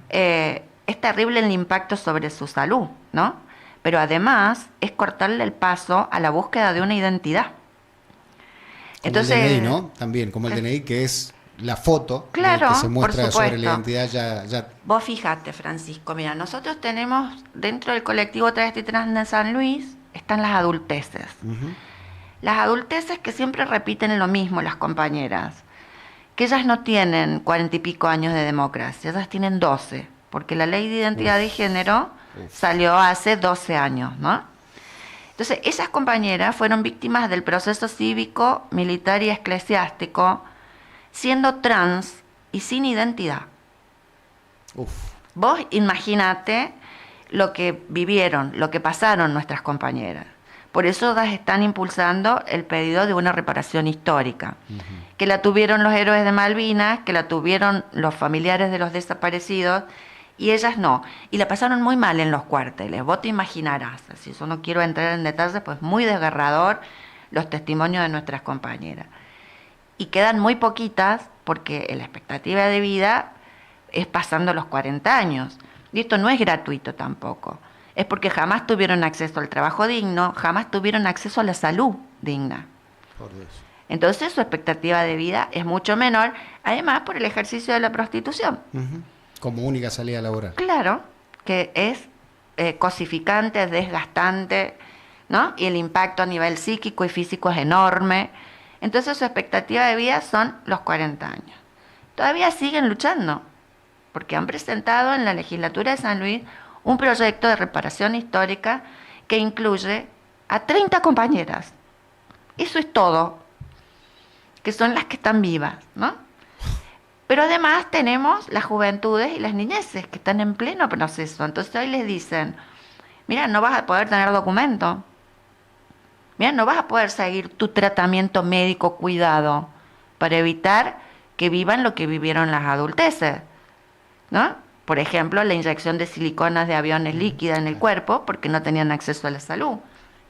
es terrible el impacto sobre su salud, ¿no? Pero además es cortarle el paso a la búsqueda de una identidad. Como entonces, el DNI, ¿no? También, como el DNI, que es la foto, claro, que se muestra sobre la identidad ya. Vos fíjate, Francisco, mira, nosotros tenemos dentro del colectivo Travesti Trans de San Luis, están las adulteces. Las adulteces que siempre repiten lo mismo las compañeras, que ellas no tienen 40 y pico años de democracia, ellas tienen 12, porque la ley de identidad de género salió hace 12 años, ¿no? Entonces, esas compañeras fueron víctimas del proceso cívico, militar y eclesiástico, siendo trans y sin identidad. Vos imaginate lo que vivieron, lo que pasaron nuestras compañeras. Por eso ellas están impulsando el pedido de una reparación histórica, que la tuvieron los héroes de Malvinas, que la tuvieron los familiares de los desaparecidos, y ellas no. Y la pasaron muy mal en los cuarteles, vos te imaginarás. Así, yo no quiero entrar en detalles, pues muy desgarrador los testimonios de nuestras compañeras. Y quedan muy poquitas porque la expectativa de vida es pasando los 40 años. Y esto no es gratuito tampoco. Es porque jamás tuvieron acceso al trabajo digno, jamás tuvieron acceso a la salud digna. Por Dios. Entonces su expectativa de vida es mucho menor, además por el ejercicio de la prostitución. Como única salida laboral. Claro, que es cosificante, desgastante, ¿no? Y el impacto a nivel psíquico y físico es enorme. Entonces su expectativa de vida son los 40 años. Todavía siguen luchando, porque han presentado en la legislatura de San Luis un proyecto de reparación histórica que incluye a 30 compañeras. Eso es todo, que son las que están vivas, ¿no? Pero además tenemos las juventudes y las niñeces que están en pleno proceso. Entonces hoy les dicen, mira, no vas a poder tener documento. Mira, no vas a poder seguir tu tratamiento médico cuidado para evitar que vivan lo que vivieron las adulteces, ¿no? Por ejemplo, la inyección de siliconas de aviones líquida en el cuerpo porque no tenían acceso a la salud,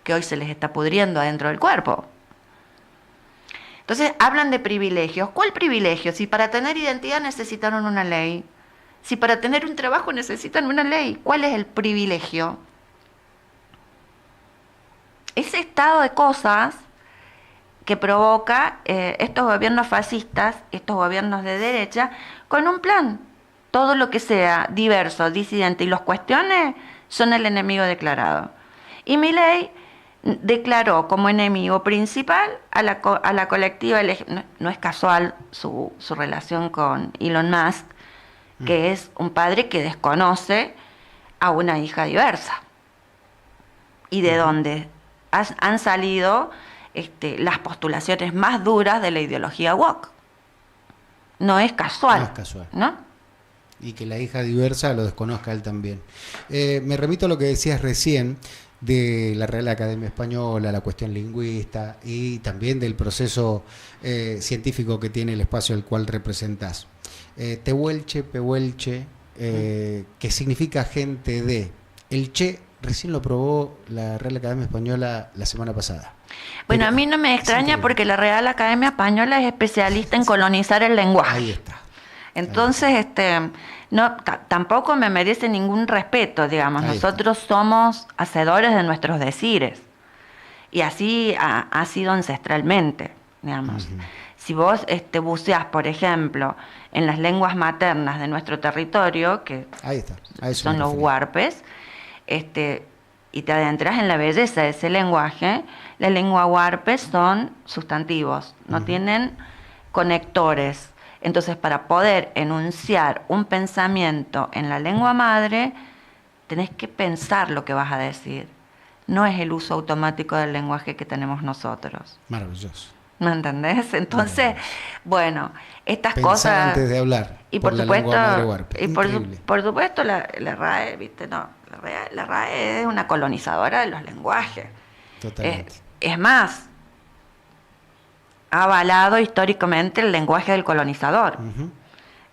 que hoy se les está pudriendo adentro del cuerpo. Entonces hablan de privilegios. ¿Cuál privilegio? Si para tener identidad necesitaron una ley, si para tener un trabajo necesitan una ley, ¿cuál es el privilegio? Ese estado de cosas que provoca estos gobiernos fascistas, estos gobiernos de derecha, con un plan. Todo lo que sea diverso, disidente y los cuestione son el enemigo declarado. Y Milei declaró como enemigo principal a la colectiva. No es casual su relación con Elon Musk, que es un padre que desconoce a una hija diversa. Y de donde han salido las postulaciones más duras de la ideología woke. No es casual. No es casual. ¿No? Y que la hija diversa lo desconozca él también. Me remito a lo que decías recién de la Real Academia Española, la cuestión lingüista y también del proceso científico que tiene el espacio al cual representás. Tehuelche, Pehuelche, que significa gente de. El Che recién lo probó la Real Academia Española la semana pasada. Bueno, a mí no me extraña porque la Real Academia Española es especialista en colonizar el lenguaje. Ahí está. Entonces, no, tampoco me merece ningún respeto, digamos. Ahí Nosotros somos hacedores de nuestros decires. Y así ha sido ancestralmente, digamos. Si vos buceás, por ejemplo, en las lenguas maternas de nuestro territorio, que ahí está. son los huarpes, y te adentras en la belleza de ese lenguaje, la lengua huarpe son sustantivos, no tienen conectores. Entonces, para poder enunciar un pensamiento en la lengua madre, tenés que pensar lo que vas a decir. No es el uso automático del lenguaje que tenemos nosotros. Maravilloso. ¿Me entendés? Entonces, bueno, estas Pensar cosas... antes de hablar. Y por supuesto, Increíble. por supuesto la RAE, ¿viste? No, la RAE es una colonizadora de los lenguajes. Totalmente. Es más, ha avalado históricamente el lenguaje del colonizador.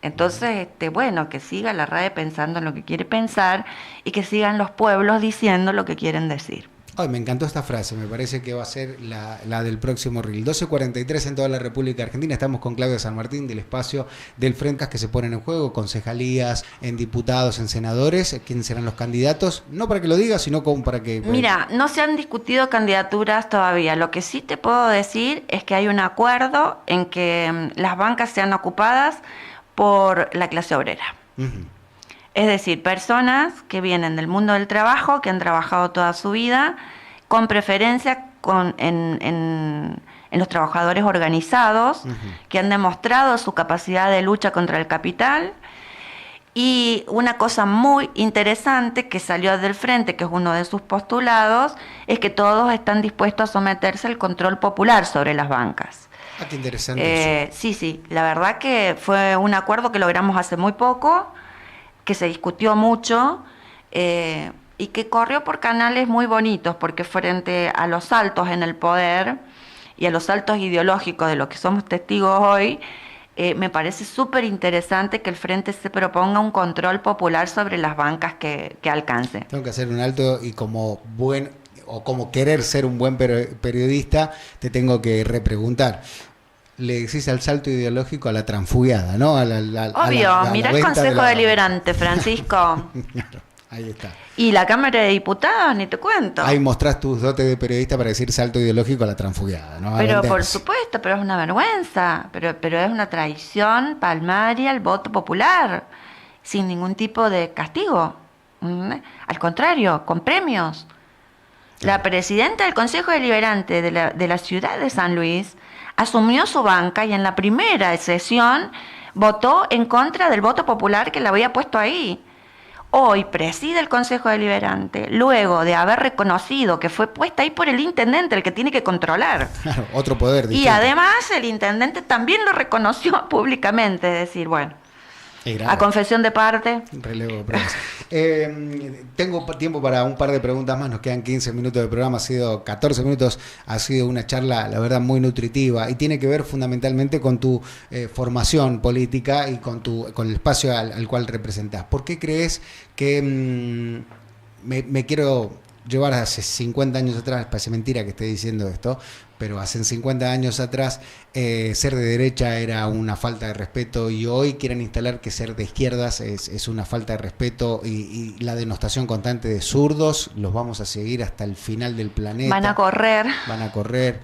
Entonces, bueno, que siga la RAE pensando en lo que quiere pensar y que sigan los pueblos diciendo lo que quieren decir. Ay, me encantó esta frase, me parece que va a ser la del próximo reel. 12:43 en toda la República Argentina. Estamos con Claudia San Martín del espacio del Frencas que se ponen en juego, concejalías, en diputados, en senadores. ¿Quiénes serán los candidatos? No para que lo digas, sino como para que... Mira, no se han discutido candidaturas todavía. Lo que sí te puedo decir es que hay un acuerdo en que las bancas sean ocupadas por la clase obrera. Es decir, personas que vienen del mundo del trabajo, que han trabajado toda su vida, con preferencia en los trabajadores organizados, que han demostrado su capacidad de lucha contra el capital. Y una cosa muy interesante que salió del Frente, que es uno de sus postulados, es que todos están dispuestos a someterse al control popular sobre las bancas. Ah, qué interesante eso. Sí, la verdad que fue un acuerdo que logramos hace muy poco, que se discutió mucho y que corrió por canales muy bonitos, porque frente a los saltos en el poder y a los saltos ideológicos de los que somos testigos hoy, me parece súper interesante que el Frente se proponga un control popular sobre las bancas que alcance. Tengo que hacer un alto y como querer ser un buen periodista, te tengo que repreguntar. Le decís al salto ideológico a la transfugiada, ¿no? Obvio, mirá el Consejo Deliberante, Francisco. Claro, ahí está. Y la Cámara de Diputados, ni te cuento. Ahí mostrás tus dotes de periodista para decir salto ideológico a la transfugiada, ¿no? Pero por supuesto, pero es una vergüenza, pero es una traición palmaria al voto popular, sin ningún tipo de castigo. Al contrario, con premios. La presidenta del Consejo Deliberante de la ciudad de San Luis asumió su banca y en la primera sesión votó en contra del voto popular que la había puesto ahí. Hoy preside el Consejo Deliberante, luego de haber reconocido que fue puesta ahí por el intendente, el que tiene que controlar. Claro, otro poder distinto. Y además el intendente también lo reconoció públicamente, es decir, bueno, a confesión de parte. Relevo de pruebas. Tengo tiempo para un par de preguntas más, nos quedan 15 minutos de programa, ha sido 14 minutos, ha sido una charla, la verdad, muy nutritiva y tiene que ver fundamentalmente con tu formación política y con el espacio al cual representás. ¿Por qué crees que me quiero llevar hace 50 años atrás, parece mentira que esté diciendo esto, pero hace 50 años atrás ser de derecha era una falta de respeto y hoy quieren instalar que ser de izquierdas es una falta de respeto y la denostación constante de zurdos, los vamos a seguir hasta el final del planeta. Van a correr. Van a correr.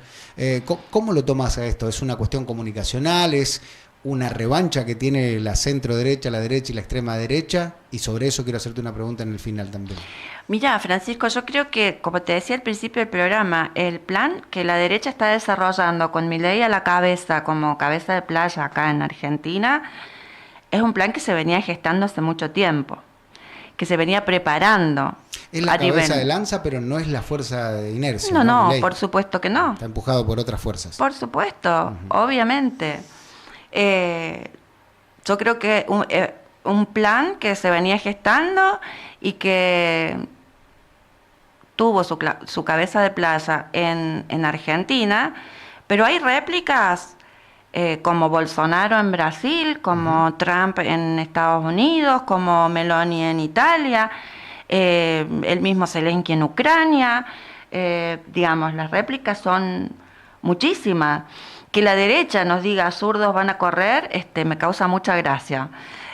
¿Cómo lo tomas a esto? ¿Es una cuestión comunicacional? ¿Es una revancha que tiene la centro derecha, la derecha y la extrema derecha? Y sobre eso quiero hacerte una pregunta en el final también. Mira, Francisco, yo creo que, como te decía al principio del programa, el plan que la derecha está desarrollando con Milei a la cabeza, como cabeza de playa acá en Argentina, es un plan que se venía gestando hace mucho tiempo, que se venía preparando. Es la cabeza de lanza, pero no es la fuerza de inercia. No, por supuesto que no. Está empujado por otras fuerzas. Por supuesto, obviamente. Yo creo que un plan que se venía gestando y que tuvo su cabeza de playa en Argentina, pero hay réplicas como Bolsonaro en Brasil, como Trump en Estados Unidos, como Meloni en Italia, el mismo Zelensky en Ucrania. Digamos, las réplicas son muchísimas. Que la derecha nos diga zurdos van a correr, me causa mucha gracia.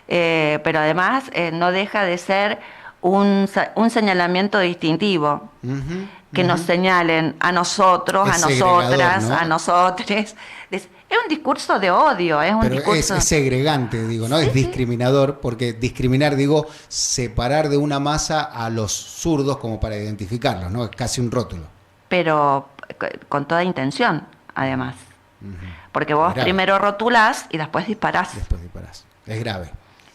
Pero además no deja de ser un señalamiento distintivo. Que nos señalen a nosotros, a nosotras, ¿no? A nosotres. Es un discurso de odio. Es segregante, digo, ¿no? Sí, es discriminador, porque discriminar, digo, separar de una masa a los zurdos como para identificarlos, ¿no? Es casi un rótulo. Pero con toda intención, además. Porque vos primero rotulás y después disparás. Es grave.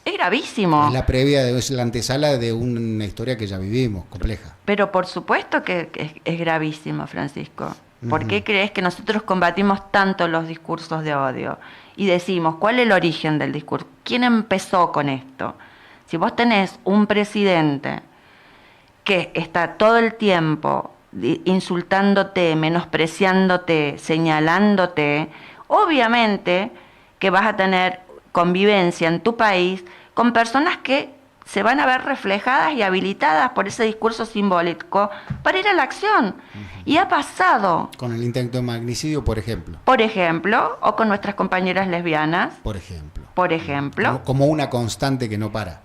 Es gravísimo. Es la previa, es la antesala de una historia que ya vivimos, compleja. Pero por supuesto que es gravísimo, Francisco. ¿Por qué crees que nosotros combatimos tanto los discursos de odio? Y decimos, ¿cuál es el origen del discurso? ¿Quién empezó con esto? Si vos tenés un presidente que está todo el tiempo insultándote, menospreciándote, señalándote, obviamente que vas a tener convivencia en tu país con personas que se van a ver reflejadas y habilitadas por ese discurso simbólico para ir a la acción. Y ha pasado. Con el intento de magnicidio, por ejemplo. Por ejemplo, o con nuestras compañeras lesbianas. Por ejemplo. Por ejemplo. Como una constante que no para,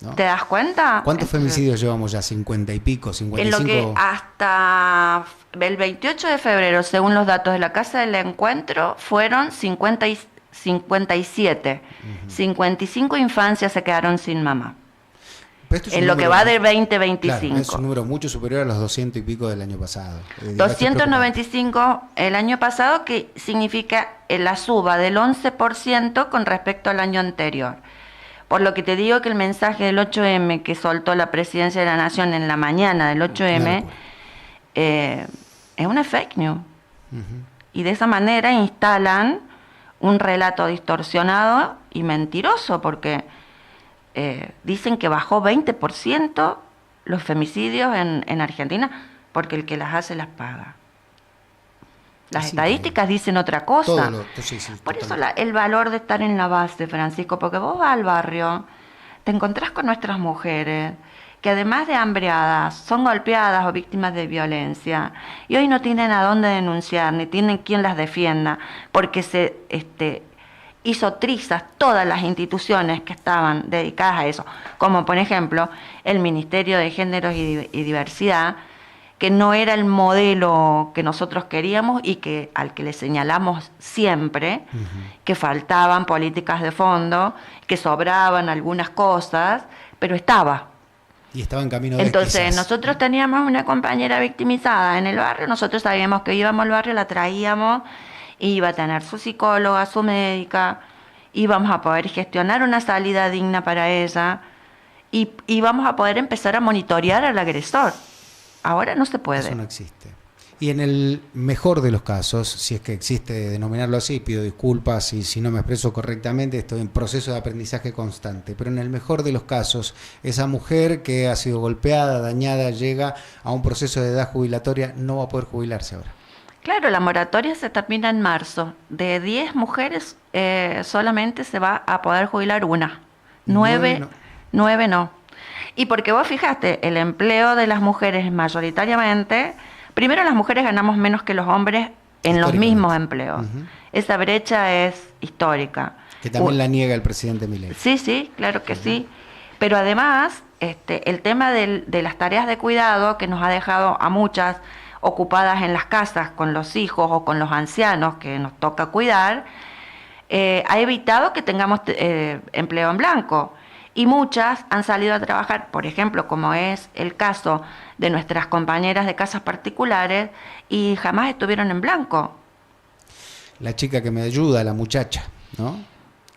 ¿no? ¿Te das cuenta? ¿Cuántos femicidios llevamos ya? ¿50 y pico? ¿55? En lo que hasta el 28 de febrero, según los datos de la Casa del Encuentro, fueron 57. 55 infancias se quedaron sin mamá. En lo que va del 2025. Claro, es un número mucho superior a los 200 y pico del año pasado. 295 el año pasado, que significa la suba del 11% con respecto al año anterior. Por lo que te digo que el mensaje del 8M que soltó la Presidencia de la Nación en la mañana del 8M es una fake news. Y de esa manera instalan un relato distorsionado y mentiroso, porque dicen que bajó 20% los femicidios en Argentina, porque el que las hace las paga. Las estadísticas dicen otra cosa. Por eso el valor de estar en la base, Francisco, porque vos vas al barrio, te encontrás con nuestras mujeres, que además de hambreadas, son golpeadas o víctimas de violencia, y hoy no tienen a dónde denunciar, ni tienen quien las defienda, porque se hizo trizas todas las instituciones que estaban dedicadas a eso, como por ejemplo el Ministerio de Géneros y Diversidad, que no era el modelo que nosotros queríamos y al que le señalamos siempre, que faltaban políticas de fondo, que sobraban algunas cosas, pero estaba. Y estaba en camino de Entonces, nosotros teníamos una compañera victimizada en el barrio, nosotros sabíamos que íbamos al barrio, la traíamos, iba a tener su psicóloga, su médica, íbamos a poder gestionar una salida digna para ella y íbamos a poder empezar a monitorear al agresor. Ahora no se puede. Eso no existe. Y en el mejor de los casos, si es que existe denominarlo así, pido disculpas y si no me expreso correctamente, estoy en proceso de aprendizaje constante, pero en el mejor de los casos, esa mujer que ha sido golpeada, dañada, llega a un proceso de edad jubilatoria, no va a poder jubilarse ahora. Claro, la moratoria se termina en marzo. De 10 mujeres solamente se va a poder jubilar una. 9 no. Y porque vos fijaste, el empleo de las mujeres mayoritariamente, primero las mujeres ganamos menos que los hombres en los mismos empleos. Esa brecha es histórica. Que también la niega el presidente Milei. Sí, sí, claro que sí. Pero además, el tema de las tareas de cuidado que nos ha dejado a muchas ocupadas en las casas con los hijos o con los ancianos que nos toca cuidar, ha evitado que tengamos empleo en blanco. Y muchas han salido a trabajar, por ejemplo, como es el caso de nuestras compañeras de casas particulares, y jamás estuvieron en blanco. La chica que me ayuda, la muchacha, ¿no?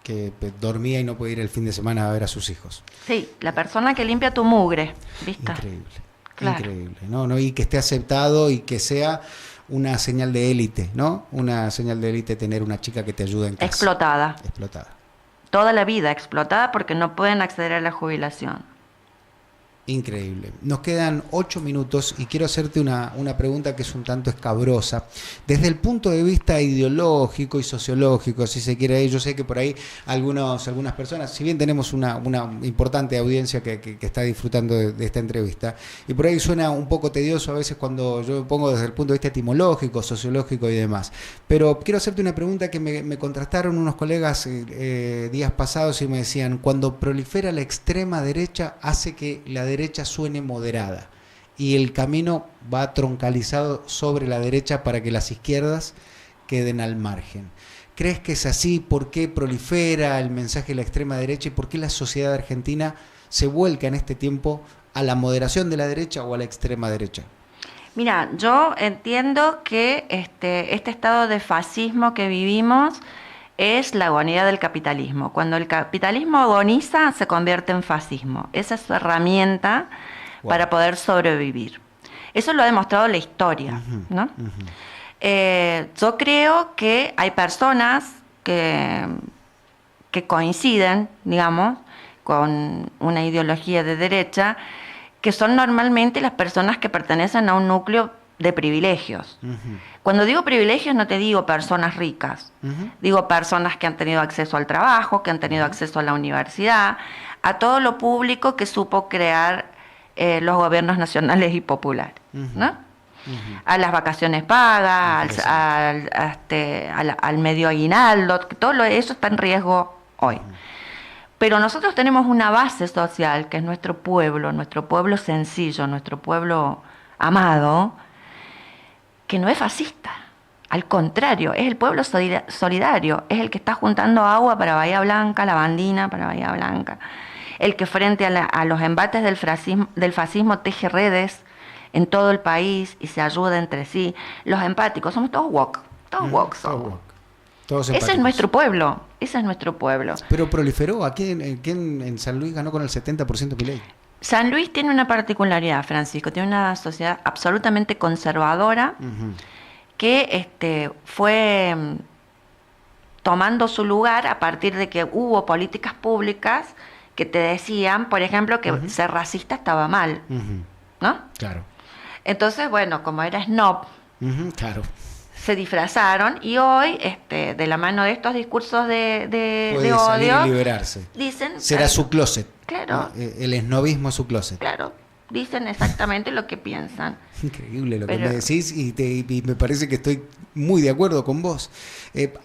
Que dormía y no puede ir el fin de semana a ver a sus hijos. Sí, la persona que limpia tu mugre, ¿viste? Increíble, claro. Increíble. No, y que esté aceptado y que sea una señal de élite, ¿no? Una señal de élite tener una chica que te ayude en casa. Explotada. Explotada. Toda la vida explotada porque no pueden acceder a la jubilación. Increíble. Nos quedan 8 minutos y quiero hacerte una pregunta que es un tanto escabrosa. Desde el punto de vista ideológico y sociológico, si se quiere, yo sé que por ahí algunas personas, si bien tenemos una importante audiencia que está disfrutando de esta entrevista, y por ahí suena un poco tedioso a veces cuando yo me pongo desde el punto de vista etimológico, sociológico y demás. Pero quiero hacerte una pregunta que me contrastaron unos colegas días pasados y me decían, cuando prolifera la extrema derecha hace que la derecha suene moderada y el camino va troncalizado sobre la derecha para que las izquierdas queden al margen. ¿Crees que es así? ¿Por qué prolifera el mensaje de la extrema derecha y por qué la sociedad argentina se vuelca en este tiempo a la moderación de la derecha o a la extrema derecha? Mira, yo entiendo que este estado de fascismo que vivimos es la agonía del capitalismo. Cuando el capitalismo agoniza, se convierte en fascismo. Esa es su herramienta para poder sobrevivir. Eso lo ha demostrado la historia, ¿no? Yo creo que hay personas que coinciden, digamos, con una ideología de derecha, que son normalmente las personas que pertenecen a un núcleo de privilegios. Cuando digo privilegios no te digo personas ricas, digo personas que han tenido acceso al trabajo, que han tenido acceso a la universidad, a todo lo público que supo crear los gobiernos nacionales y populares, ¿no? A las vacaciones pagas, al medio aguinaldo, todo eso está en riesgo hoy. Pero nosotros tenemos una base social que es nuestro pueblo sencillo, nuestro pueblo amado, que no es fascista, al contrario, es el pueblo solidario, es el que está juntando agua para Bahía Blanca, lavandina para Bahía Blanca, el que frente a los embates del fascismo teje redes en todo el país y se ayuda entre sí. Los empáticos, somos todos woke, todos woke somos. Todos ese es nuestro pueblo, ese es nuestro pueblo. Pero proliferó, aquí en San Luis ganó con el 70% Milei. San Luis tiene una particularidad, Francisco, tiene una sociedad absolutamente conservadora que fue tomando su lugar a partir de que hubo políticas públicas que te decían, por ejemplo, que ser racista estaba mal, ¿no? Claro. Entonces, bueno, como era snob, claro, se disfrazaron y hoy, de la mano de estos discursos de odio, y liberarse. Dicen, será su closet. Claro. ¿No? El esnobismo es su closet. Claro. Dicen exactamente lo que piensan. Increíble lo que me decís y me parece que estoy muy de acuerdo con vos.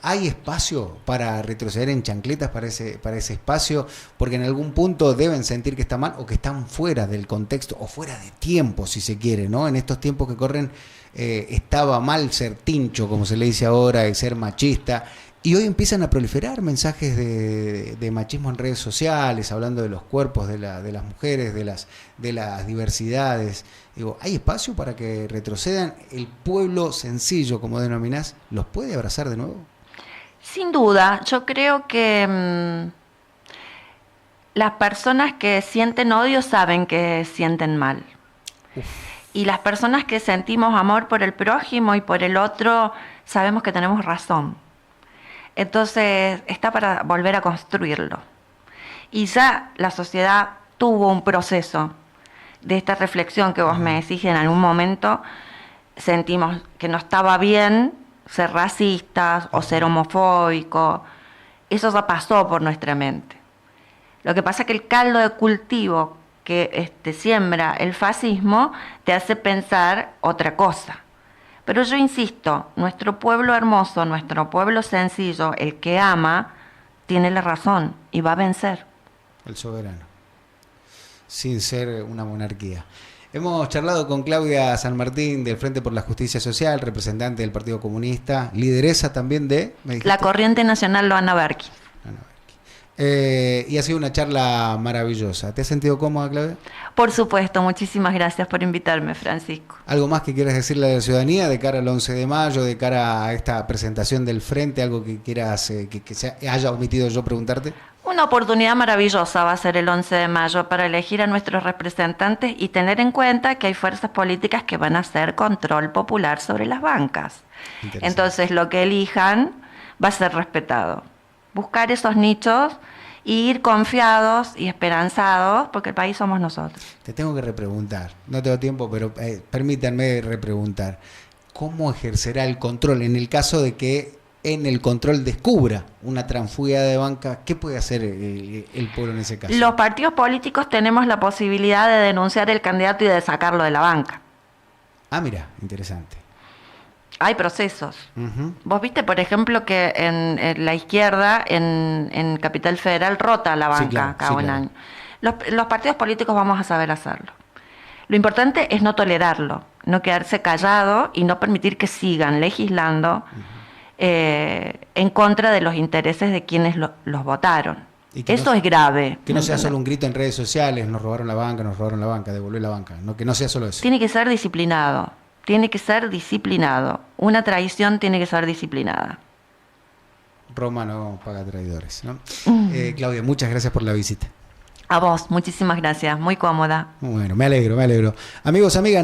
¿Hay espacio para retroceder en chancletas para ese espacio? Porque en algún punto deben sentir que está mal o que están fuera del contexto o fuera de tiempo, si se quiere, ¿no? En estos tiempos que corren estaba mal ser tincho, como se le dice ahora, y ser machista. Y hoy empiezan a proliferar mensajes de machismo en redes sociales, hablando de los cuerpos de las mujeres, de las diversidades. Digo, ¿hay espacio para que retrocedan? ¿El pueblo sencillo, como denominás, los puede abrazar de nuevo? Sin duda, yo creo que las personas que sienten odio saben que sienten mal. Y las personas que sentimos amor por el prójimo y por el otro, sabemos que tenemos razón. Entonces está para volver a construirlo. Y ya la sociedad tuvo un proceso de esta reflexión que vos me decís en algún momento, sentimos que no estaba bien ser racistas o ser homofóbicos. Eso ya pasó por nuestra mente. Lo que pasa es que el caldo de cultivo que siembra el fascismo te hace pensar otra cosa. Pero yo insisto, nuestro pueblo hermoso, nuestro pueblo sencillo, el que ama, tiene la razón y va a vencer. El soberano, sin ser una monarquía. Hemos charlado con Claudia San Martín del Frente por la Justicia Social, representante del Partido Comunista, lideresa también de... La Corriente Nacional Loana Berqui. Y ha sido una charla maravillosa. ¿Te has sentido cómoda, Claudia? Por supuesto, muchísimas gracias por invitarme, Francisco. ¿Algo más que quieras decirle a la ciudadanía de cara al 11 de mayo, de cara a esta presentación del Frente? ¿Algo que quieras que se haya omitido yo preguntarte? Una oportunidad maravillosa va a ser el 11 de mayo para elegir a nuestros representantes y tener en cuenta que hay fuerzas políticas que van a hacer control popular sobre las bancas. Entonces, lo que elijan va a ser respetado. Buscar esos nichos y ir confiados y esperanzados, porque el país somos nosotros. Te tengo que repreguntar, no tengo tiempo, pero permítanme repreguntar. ¿Cómo ejercerá el control en el caso de que en el control descubra una transfugia de banca? ¿Qué puede hacer el pueblo en ese caso? Los partidos políticos tenemos la posibilidad de denunciar al candidato y de sacarlo de la banca. Ah, mira, interesante. Hay procesos. Vos viste, por ejemplo, que en la izquierda, en Capital Federal, rota la banca, sí, claro, cada un año. Los partidos políticos vamos a saber hacerlo. Lo importante es no tolerarlo, no quedarse callado y no permitir que sigan legislando en contra de los intereses de quienes los votaron. Eso es grave. Que no sea solo un grito en redes sociales, nos robaron la banca, devolver la banca. No, que no sea solo eso. Tiene que ser disciplinado. Tiene que ser disciplinado. Una traición tiene que ser disciplinada. Roma no paga traidores, ¿no? Claudia, muchas gracias por la visita. A vos, muchísimas gracias. Muy cómoda. Bueno, me alegro. Amigos, amigas.